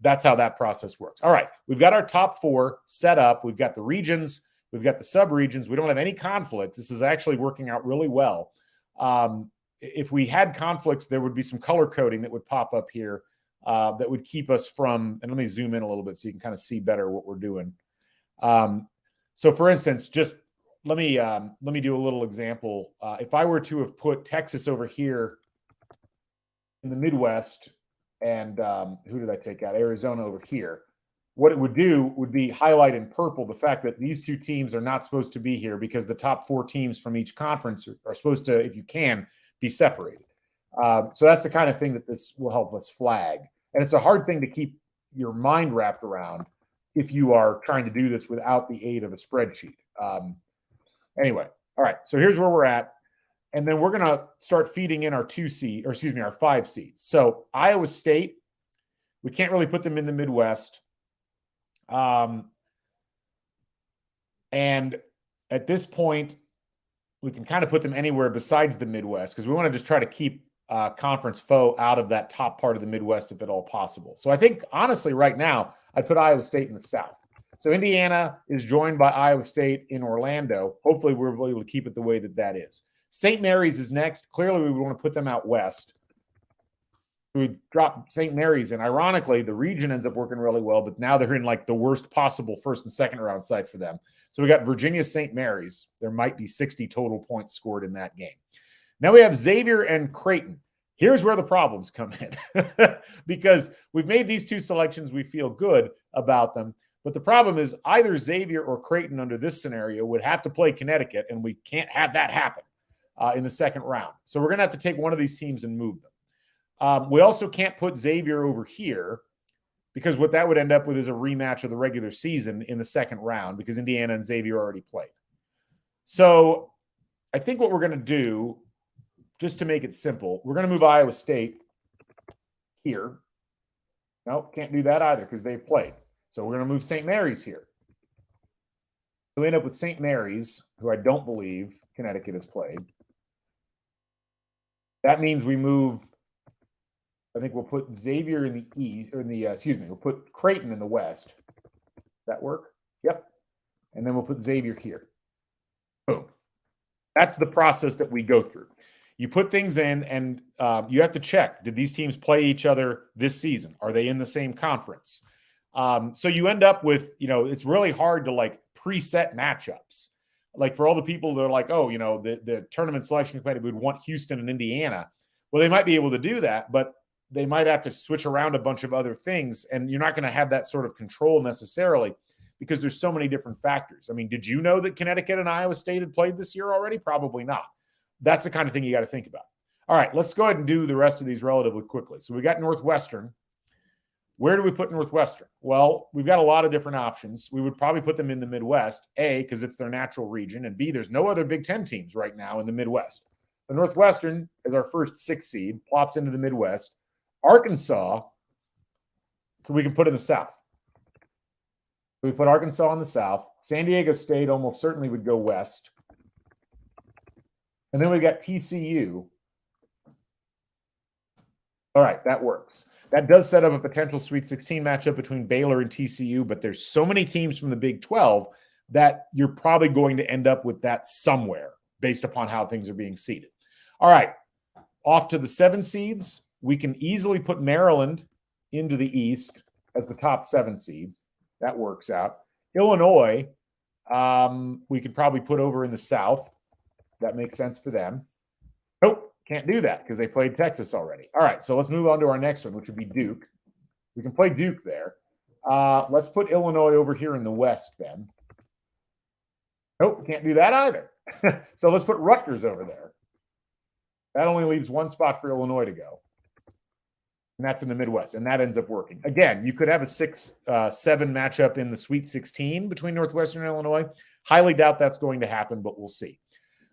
that's how that process works. All right, we've got our top 4 set up. We've got the regions. We've got the sub-regions. We don't have any conflicts. This is actually working out really well. If we had conflicts, there would be some color coding that would pop up here that would keep us from, and let me zoom in a little bit so you can kind of see better what we're doing. So for instance, just let me do a little example. If I were to have put Texas over here in the Midwest and who did I take out? Arizona over here. What it would do would be highlight in purple the fact that these 2 teams are not supposed to be here because the top 4 teams from each conference are supposed to, if you can, be separated. So that's the kind of thing that this will help us flag. And it's a hard thing to keep your mind wrapped around if you are trying to do this without the aid of a spreadsheet. Anyway, all right, so here's where we're at. And then we're going to start feeding in our 5 seeds. So Iowa State, we can't really put them in the Midwest. And at this point, we can kind of put them anywhere besides the Midwest because we want to just try to keep conference foe out of that top part of the Midwest if at all possible. So I think, honestly, right now, I'd put Iowa State in the South. So Indiana is joined by Iowa State in Orlando. Hopefully, we're able to keep it the way that is. St. Mary's is next. Clearly, we would want to put them out west. We drop St. Mary's, and ironically, the region ends up working really well, but now they're in like the worst possible first and second round site for them. So we got Virginia St. Mary's. There might be 60 total points scored in that game. Now we have Xavier and Creighton. Here's where the problems come in because we've made these 2 selections. We feel good about them. But the problem is either Xavier or Creighton under this scenario would have to play Connecticut, and we can't have that happen in the second round. So we're going to have to take one of these teams and move them. We also can't put Xavier over here because what that would end up with is a rematch of the regular season in the second round because Indiana and Xavier already played. So I think what we're going to do, just to make it simple, we're going to move Iowa State here. No, can't do that either because they've played. So we're going to move St. Mary's here. So we end up with St. Mary's, who I don't believe Connecticut has played. That means we move, I think we'll put Xavier in the east, or in the, we'll put Creighton in the west. Does that work? Yep. And then we'll put Xavier here. Boom. That's the process that we go through. You put things in, and you have to check, did these teams play each other this season? Are they in the same conference? So you end up with, it's really hard to like preset matchups. Like for all the people that are like, oh, the tournament selection committee would want Houston and Indiana. Well, they might be able to do that, but they might have to switch around a bunch of other things. And you're not going to have that sort of control necessarily because there's so many different factors. I mean, did you know that Connecticut and Iowa State had played this year already? Probably not. That's the kind of thing you got to think about. All right, let's go ahead and do the rest of these relatively quickly. So we got Northwestern. Where do we put Northwestern? Well, we've got a lot of different options. We would probably put them in the Midwest, A, because it's their natural region, and B, there's no other Big Ten teams right now in the Midwest. the Northwestern is our first 6 seed, plops into the Midwest. Arkansas, we can put in the South. We put Arkansas in the South. San Diego State almost certainly would go west. And then we got TCU. All right, that works. That does set up a potential Sweet 16 matchup between Baylor and TCU, but there's so many teams from the Big 12 that you're probably going to end up with that somewhere based upon how things are being seeded. All right, off to the 7 seeds. We can easily put Maryland into the East as the top 7 seed. That works out. Illinois, we could probably put over in the South. That makes sense for them. Nope, can't do that because they played Texas already. All right, so let's move on to our next one, which would be Duke. We can play Duke there. Let's put Illinois over here in the West then. Nope, can't do that either. So let's put Rutgers over there. That only leaves one spot for Illinois to go. And that's in the Midwest, and that ends up working. Again, you could have a 6-7 matchup in the Sweet 16 between Northwestern and Illinois. Highly doubt that's going to happen, but we'll see.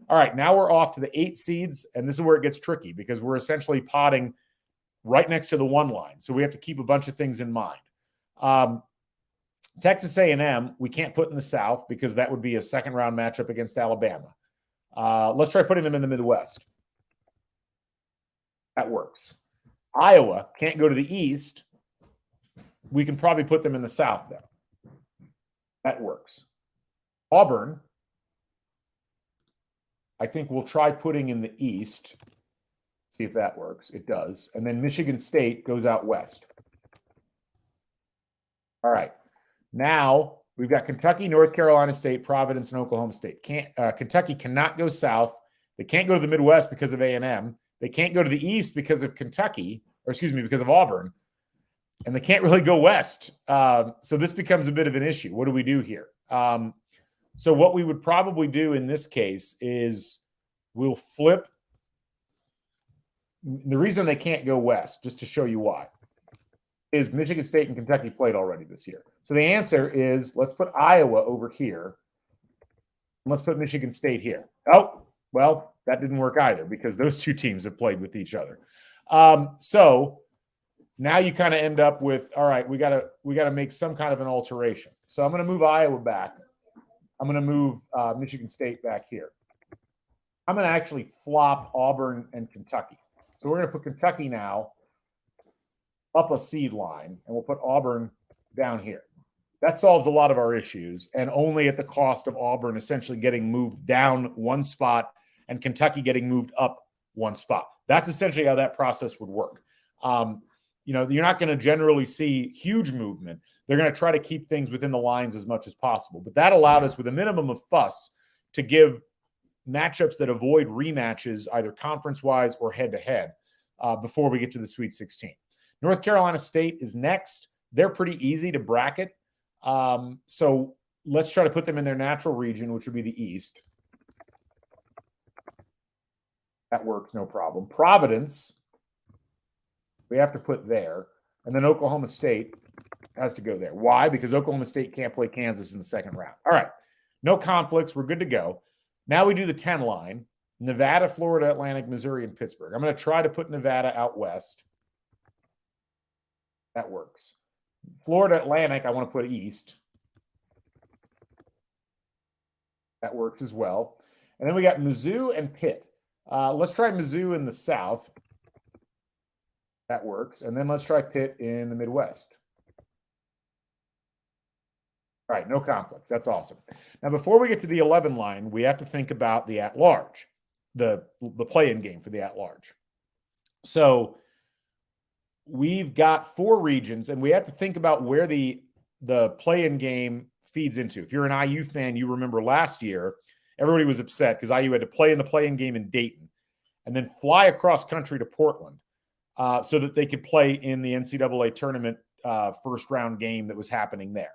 All right, now we're off to the 8 seeds, and this is where it gets tricky because we're essentially potting right next to the 1 line. So we have to keep a bunch of things in mind. Texas A&M, we can't put in the South because that would be a second-round matchup against Alabama. Let's try putting them in the Midwest. That works. Iowa can't go to the East. We can probably put them in the South, though. That works. Auburn, I think we'll try putting in the East. See if that works. It does. And then Michigan State goes out west. All right. Now we've got Kentucky, North Carolina State, Providence, and Oklahoma State. Kentucky cannot go south. They can't go to the Midwest because of A&M. They can't go to the East because of because of Auburn. And they can't really go west. So this becomes a bit of an issue. What do we do here? So what we would probably do in this case is we'll flip. The reason they can't go west, just to show you why, is Michigan State and Kentucky played already this year. So the answer is let's put Iowa over here. And let's put Michigan State here. Oh, well, that didn't work either because those 2 teams have played with each other. So now you kind of end up with, all right, we gotta make some kind of an alteration. So I'm going to move Iowa back. I'm going to move Michigan State back here. I'm going to actually flop Auburn and Kentucky. So we're going to put Kentucky now up a seed line, and we'll put Auburn down here. That solves a lot of our issues, and only at the cost of Auburn essentially getting moved down 1 spot and Kentucky getting moved up 1 spot. That's essentially how that process would work. You're not going to generally see huge movement. They're going to try to keep things within the lines as much as possible. But that allowed us, with a minimum of fuss, to give matchups that avoid rematches, either conference-wise or head-to-head, before we get to the Sweet 16. North Carolina State is next. They're pretty easy to bracket. So let's try to put them in their natural region, which would be the East. That works, no problem. Providence, we have to put there. And then Oklahoma State has to go there. Why? Because Oklahoma State can't play Kansas in the second round. All right. No conflicts. We're good to go. Now we do the 10 line. Nevada, Florida, Atlantic, Missouri, and Pittsburgh. I'm going to try to put Nevada out west. That works. Florida, Atlantic, I want to put east. That works as well. And then we got Mizzou and Pitt. Let's try Mizzou in the south. That works. And then let's try Pitt in the Midwest. All right, no conflicts. That's awesome. Now, before we get to the 11 line, we have to think about the at-large, the play-in game for the at-large. So we've got 4 regions, and we have to think about where the play-in game feeds into. If you're an IU fan, you remember last year, everybody was upset because IU had to play in the play-in game in Dayton and then fly across country to Portland so that they could play in the NCAA tournament first-round game that was happening there.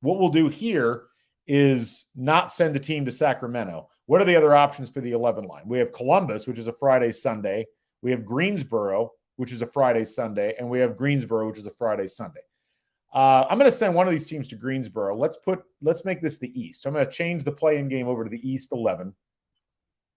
What we'll do here is not send a team to Sacramento. What are the other options for the 11 line? We have Columbus, which is a Friday, Sunday. We have Greensboro, which is a Friday, Sunday. And we have Greensboro, which is a Friday, Sunday. I'm going to send one of these teams to Greensboro. Let's make this the East. I'm going to change the play-in game over to the East 11.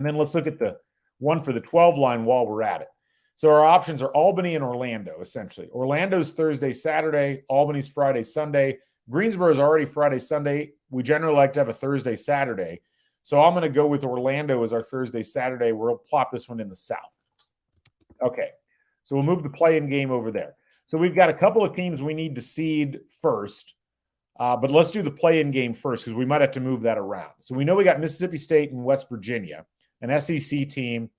And then let's look at the one for the 12 line while we're at it. So our options are Albany and Orlando, essentially. Orlando's Thursday, Saturday. Albany's Friday, Sunday. Greensboro's already Friday, Sunday. We generally like to have a Thursday, Saturday. So I'm going to go with Orlando as our Thursday, Saturday. We'll plop this one in the South. Okay, so we'll move the play-in game over there. So we've got a couple of teams we need to seed first, but let's do the play-in game first because we might have to move that around. So we know we got Mississippi State and West Virginia, an SEC team,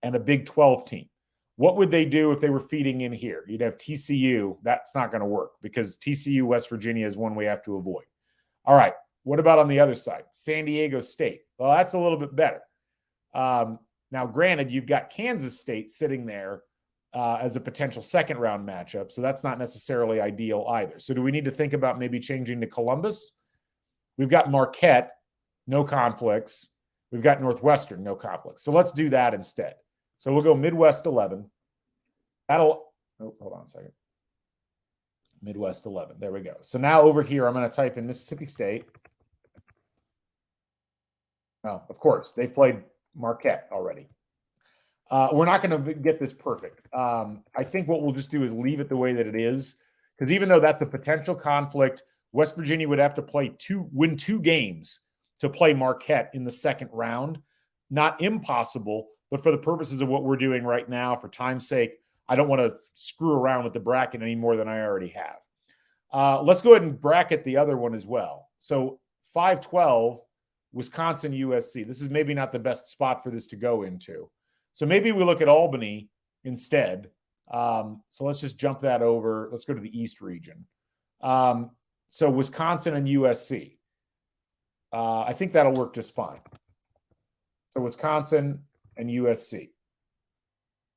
and a Big 12 team. What would they do if they were feeding in here? You'd have TCU. That's not going to work because TCU, West Virginia is one we have to avoid. All right, what about on the other side? San Diego State. Well, that's a little bit better. Now, granted, you've got Kansas State sitting there as a potential second-round matchup, so that's not necessarily ideal either. So do we need to think about maybe changing to Columbus? We've got Marquette, no conflicts. We've got Northwestern, no conflicts. So let's do that instead. So we'll go Midwest 11. Hold on a second. Midwest 11. There we go. So now over here, I'm going to type in Mississippi State. Oh, of course, they've played Marquette already. We're not going to get this perfect. I think what we'll just do is leave it the way that it is, because even though that's a potential conflict, West Virginia would have to win 2 games to play Marquette in the second round. Not impossible, but for the purposes of what we're doing right now, for time's sake, I don't want to screw around with the bracket any more than I already have. Let's go ahead and bracket the other one as well. So 5-12, Wisconsin, USC. This is maybe not the best spot for this to go into. So maybe we look at Albany instead. So let's just jump that over. Let's go to the East region. So Wisconsin and USC. I think that'll work just fine. So Wisconsin and USC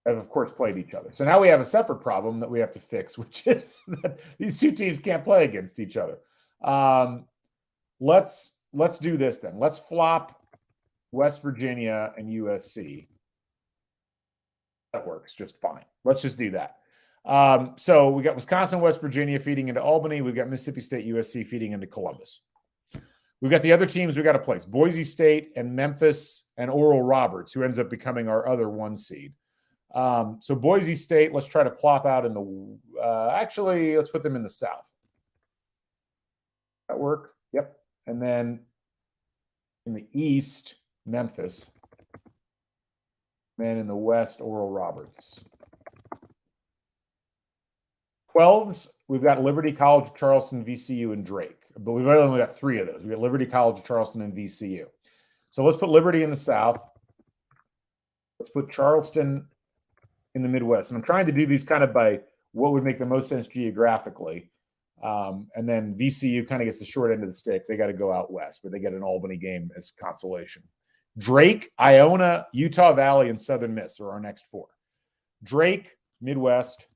have, of course, played each other. So now we have a separate problem that we have to fix, which is that these two teams can't play against each other. Let's do this then. Let's flop West Virginia and USC. That works just fine. Let's just do that. So we got Wisconsin, West Virginia feeding into Albany. We've got Mississippi State, USC feeding into Columbus. We've got the other teams we got to place. Boise State and Memphis and Oral Roberts, who ends up becoming our other 1 seed. So Boise State, let's try to plop out in the actually, let's put them in the South. That work? Yep. And then in the East, Memphis. And in the West, Oral Roberts. 12s, we've got Liberty College, Charleston, VCU, and Drake. But we've only got 3 of those. We've got Liberty College, Charleston, and VCU. So let's put Liberty in the South. Let's put Charleston in the Midwest. And I'm trying to do these kind of by what would make the most sense geographically. And then VCU kind of gets the short end of the stick. They got to go out west, but they get an Albany game as consolation. Drake, Iona, Utah Valley, and Southern Miss are our next 4. Drake, Midwest.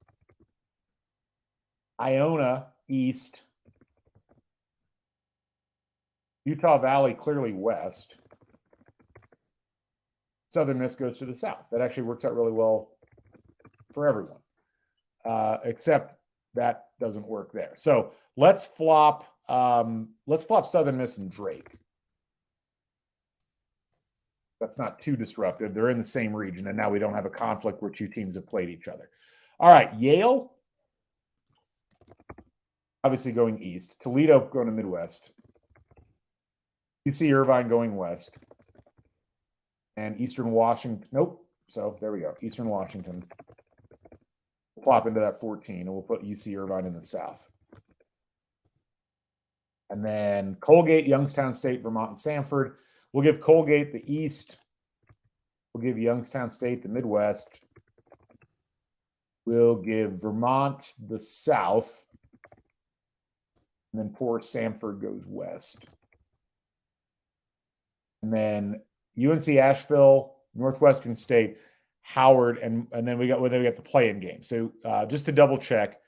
Iona, East. Utah Valley, clearly west. Southern Miss goes to the south. That actually works out really well for everyone, except that doesn't work there. So let's flop Southern Miss and Drake. That's not too disruptive. They're in the same region, and now we don't have a conflict where 2 teams have played each other. All right, Yale, obviously going east. Toledo going to Midwest. UC Irvine going west. And Eastern Washington. Nope. So there we go. Eastern Washington. We'll plop into that 14, and we'll put UC Irvine in the south. And then Colgate, Youngstown State, Vermont, and Samford. We'll give Colgate the East. We'll give Youngstown State the Midwest. We'll give Vermont the South. And then poor Samford goes west. And then UNC Asheville, Northwestern State, Howard, and then we got the play-in game. So just to double check,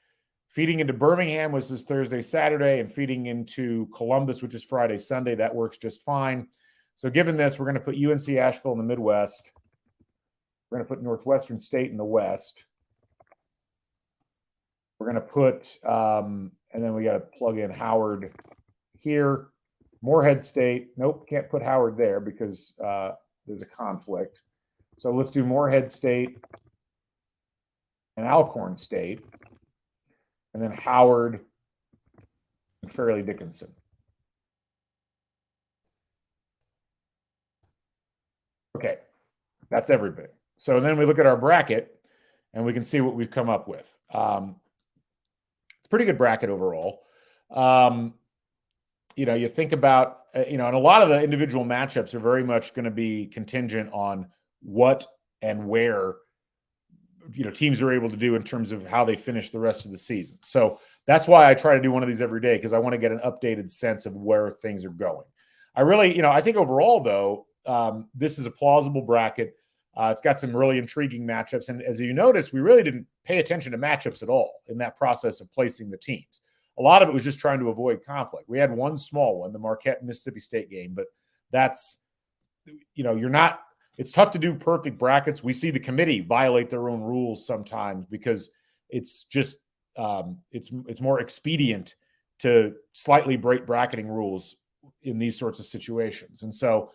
feeding into Birmingham was this Thursday, Saturday, and feeding into Columbus, which is Friday, Sunday. That works just fine. So given this, we're going to put UNC Asheville in the Midwest. We're going to put Northwestern State in the West. We're going to put, and then we got to plug in Howard here. Morehead State. Nope, can't put Howard there because there's a conflict. So let's do Morehead State and Alcorn State, and then Howard and Fairleigh Dickinson. Okay, that's everybody. So then we look at our bracket, and we can see what we've come up with. It's a pretty good bracket overall. You think about, and a lot of the individual matchups are very much going to be contingent on what and where, teams are able to do in terms of how they finish the rest of the season. So that's why I try to do one of these every day, because I want to get an updated sense of where things are going. I really, I think overall, though, this is a plausible bracket. It's got some really intriguing matchups. And as you notice, we really didn't pay attention to matchups at all in that process of placing the teams. A lot of it was just trying to avoid conflict. We had one small one, the Marquette-Mississippi State game, but that's, it's tough to do perfect brackets. We see the committee violate their own rules sometimes because it's just, it's more expedient to slightly break bracketing rules in these sorts of situations. And so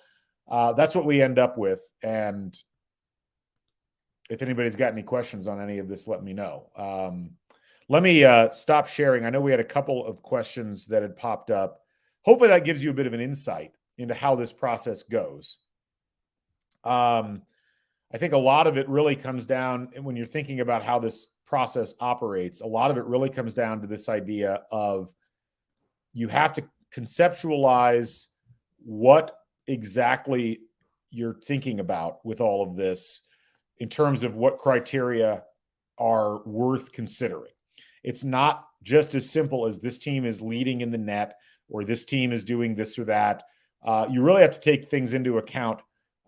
that's what we end up with. And if anybody's got any questions on any of this, let me know. Let me stop sharing. I know we had a couple of questions that had popped up. Hopefully that gives you a bit of an insight into how this process goes. I think a lot of it really comes down, when you're thinking about how this process operates, a lot of it really comes down to this idea of you have to conceptualize what exactly you're thinking about with all of this in terms of what criteria are worth considering. It's not just as simple as this team is leading in the net or this team is doing this or that. You really have to take things into account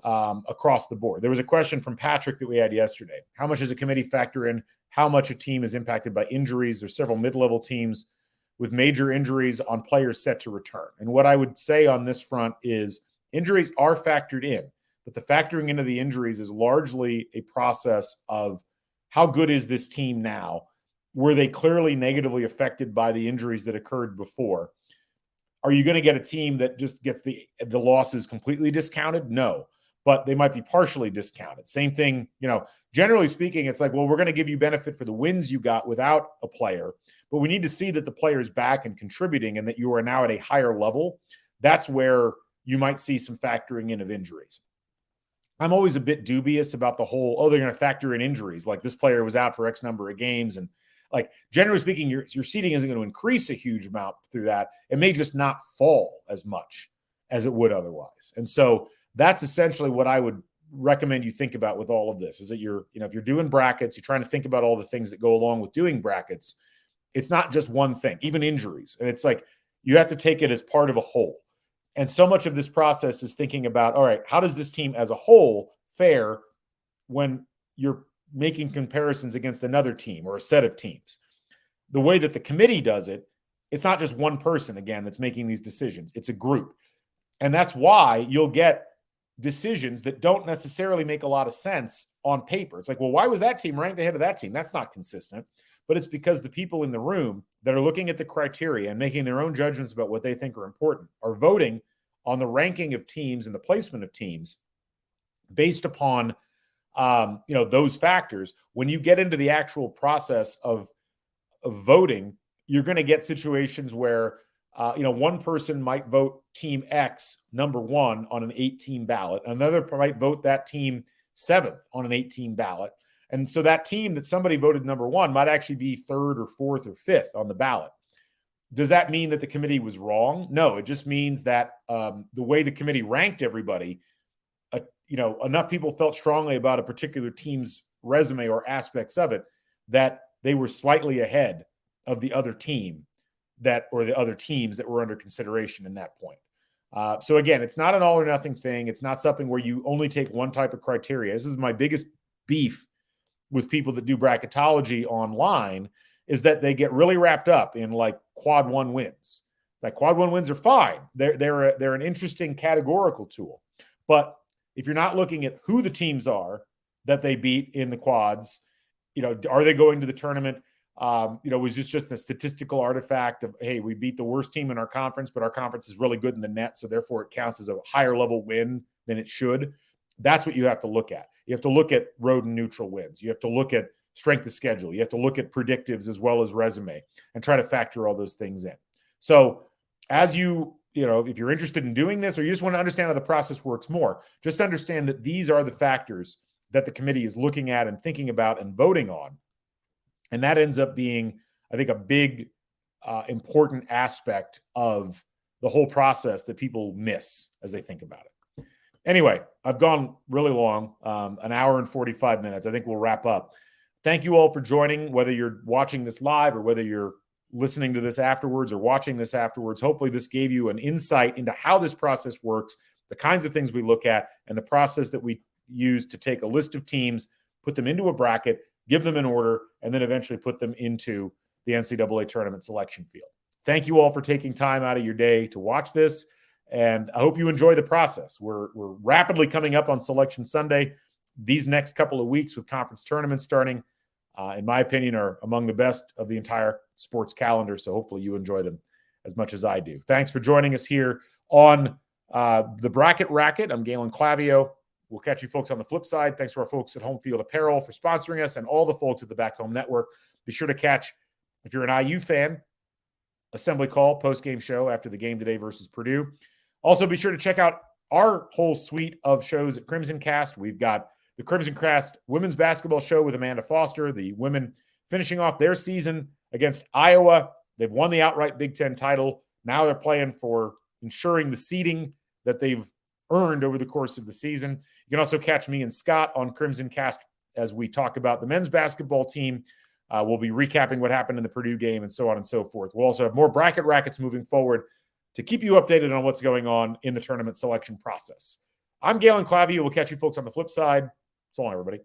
across the board. There was a question from Patrick that we had yesterday. How much does a committee factor in how much a team is impacted by injuries? There's several mid-level teams with major injuries on players set to return. And what I would say on this front is injuries are factored in, but the factoring into the injuries is largely a process of how good is this team now? Were they clearly negatively affected by the injuries that occurred before? Are you going to get a team that just gets the losses completely discounted? No, but they might be partially discounted. Same thing, generally speaking, it's like, well, we're going to give you benefit for the wins you got without a player, but we need to see that the player's back and contributing and that you are now at a higher level. That's where you might see some factoring in of injuries. I'm always a bit dubious about the whole, they're going to factor in injuries. Like this player was out for X number of games. And like, generally speaking, your seating isn't going to increase a huge amount through that. It may just not fall as much as it would otherwise. And so that's essentially what I would recommend you think about with all of this, is that if you're doing brackets, you're trying to think about all the things that go along with doing brackets. It's not just one thing, even injuries. And it's like, you have to take it as part of a whole. And so much of this process is thinking about, all right, how does this team as a whole fare when you're making comparisons against another team or a set of teams? The way that the committee does it, it's not just one person, again, that's making these decisions. It's a group. And that's why you'll get decisions that don't necessarily make a lot of sense on paper. It's like, well, why was that team ranked ahead of that team? That's not consistent. But it's because the people in the room that are looking at the criteria and making their own judgments about what they think are important are voting on the ranking of teams and the placement of teams based upon those factors. When you get into the actual process of voting, you're going to get situations where one person might vote team X number 1 on an 8-team ballot. Another might vote that team 7th on an 8-team ballot. And so that team that somebody voted number 1 might actually be 3rd or 4th or 5th on the ballot. Does that mean that the committee was wrong? No, it just means that the way the committee ranked everybody, enough people felt strongly about a particular team's resume or aspects of it that they were slightly ahead of the other team or the other teams that were under consideration in that point. So again, it's not an all or nothing thing. It's not something where you only take one type of criteria. This is my biggest beef with people that do bracketology online, is that they get really wrapped up in like quad 1 wins. Like quad 1 wins are fine. They're an interesting categorical tool. But if you're not looking at who the teams are that they beat in the quads, are they going to the tournament? Was this just a statistical artifact of, hey, we beat the worst team in our conference, but our conference is really good in the net, so therefore it counts as a higher level win than it should? That's what you have to look at. You have to look at road and neutral wins. You have to look at strength of schedule. You have to look at predictives as well as resume and try to factor all those things in. So as if you're interested in doing this or you just want to understand how the process works more, just understand that these are the factors that the committee is looking at and thinking about and voting on. And that ends up being, I think, a big, important aspect of the whole process that people miss as they think about it. Anyway, I've gone really long, an hour and 45 minutes. I think we'll wrap up. Thank you all for joining, whether you're watching this live or whether you're listening to this afterwards or watching this afterwards. Hopefully this gave you an insight into how this process works, the kinds of things we look at, and the process that we use to take a list of teams, put them into a bracket, give them an order, and then eventually put them into the NCAA tournament selection field. Thank you all for taking time out of your day to watch this, and I hope you enjoy the process. We're rapidly coming up on Selection Sunday. These next couple of weeks with conference tournaments starting, in my opinion, are among the best of the entire sports calendar, so hopefully you enjoy them as much as I do. Thanks for joining us here on the Bracket Racket. I'm Galen Clavio. We'll catch you folks on the flip side. Thanks to our folks at Home Field Apparel for sponsoring us and all the folks at the Back Home Network. Be sure to catch, if you're an IU fan, Assembly Call post-game show after the game today versus Purdue. Also, be sure to check out our whole suite of shows at CrimsonCast. We've got the CrimsonCast women's basketball show with Amanda Foster, the women finishing off their season against Iowa. They've won the outright Big Ten title. Now they're playing for ensuring the seeding that they've earned over the course of the season. You can also catch me and Scott on CrimsonCast as we talk about the men's basketball team. We'll be recapping what happened in the Purdue game and so on and so forth. We'll also have more bracket rackets moving forward to keep you updated on what's going on in the tournament selection process. I'm Galen Clavio. We'll catch you folks on the flip side. So long, everybody.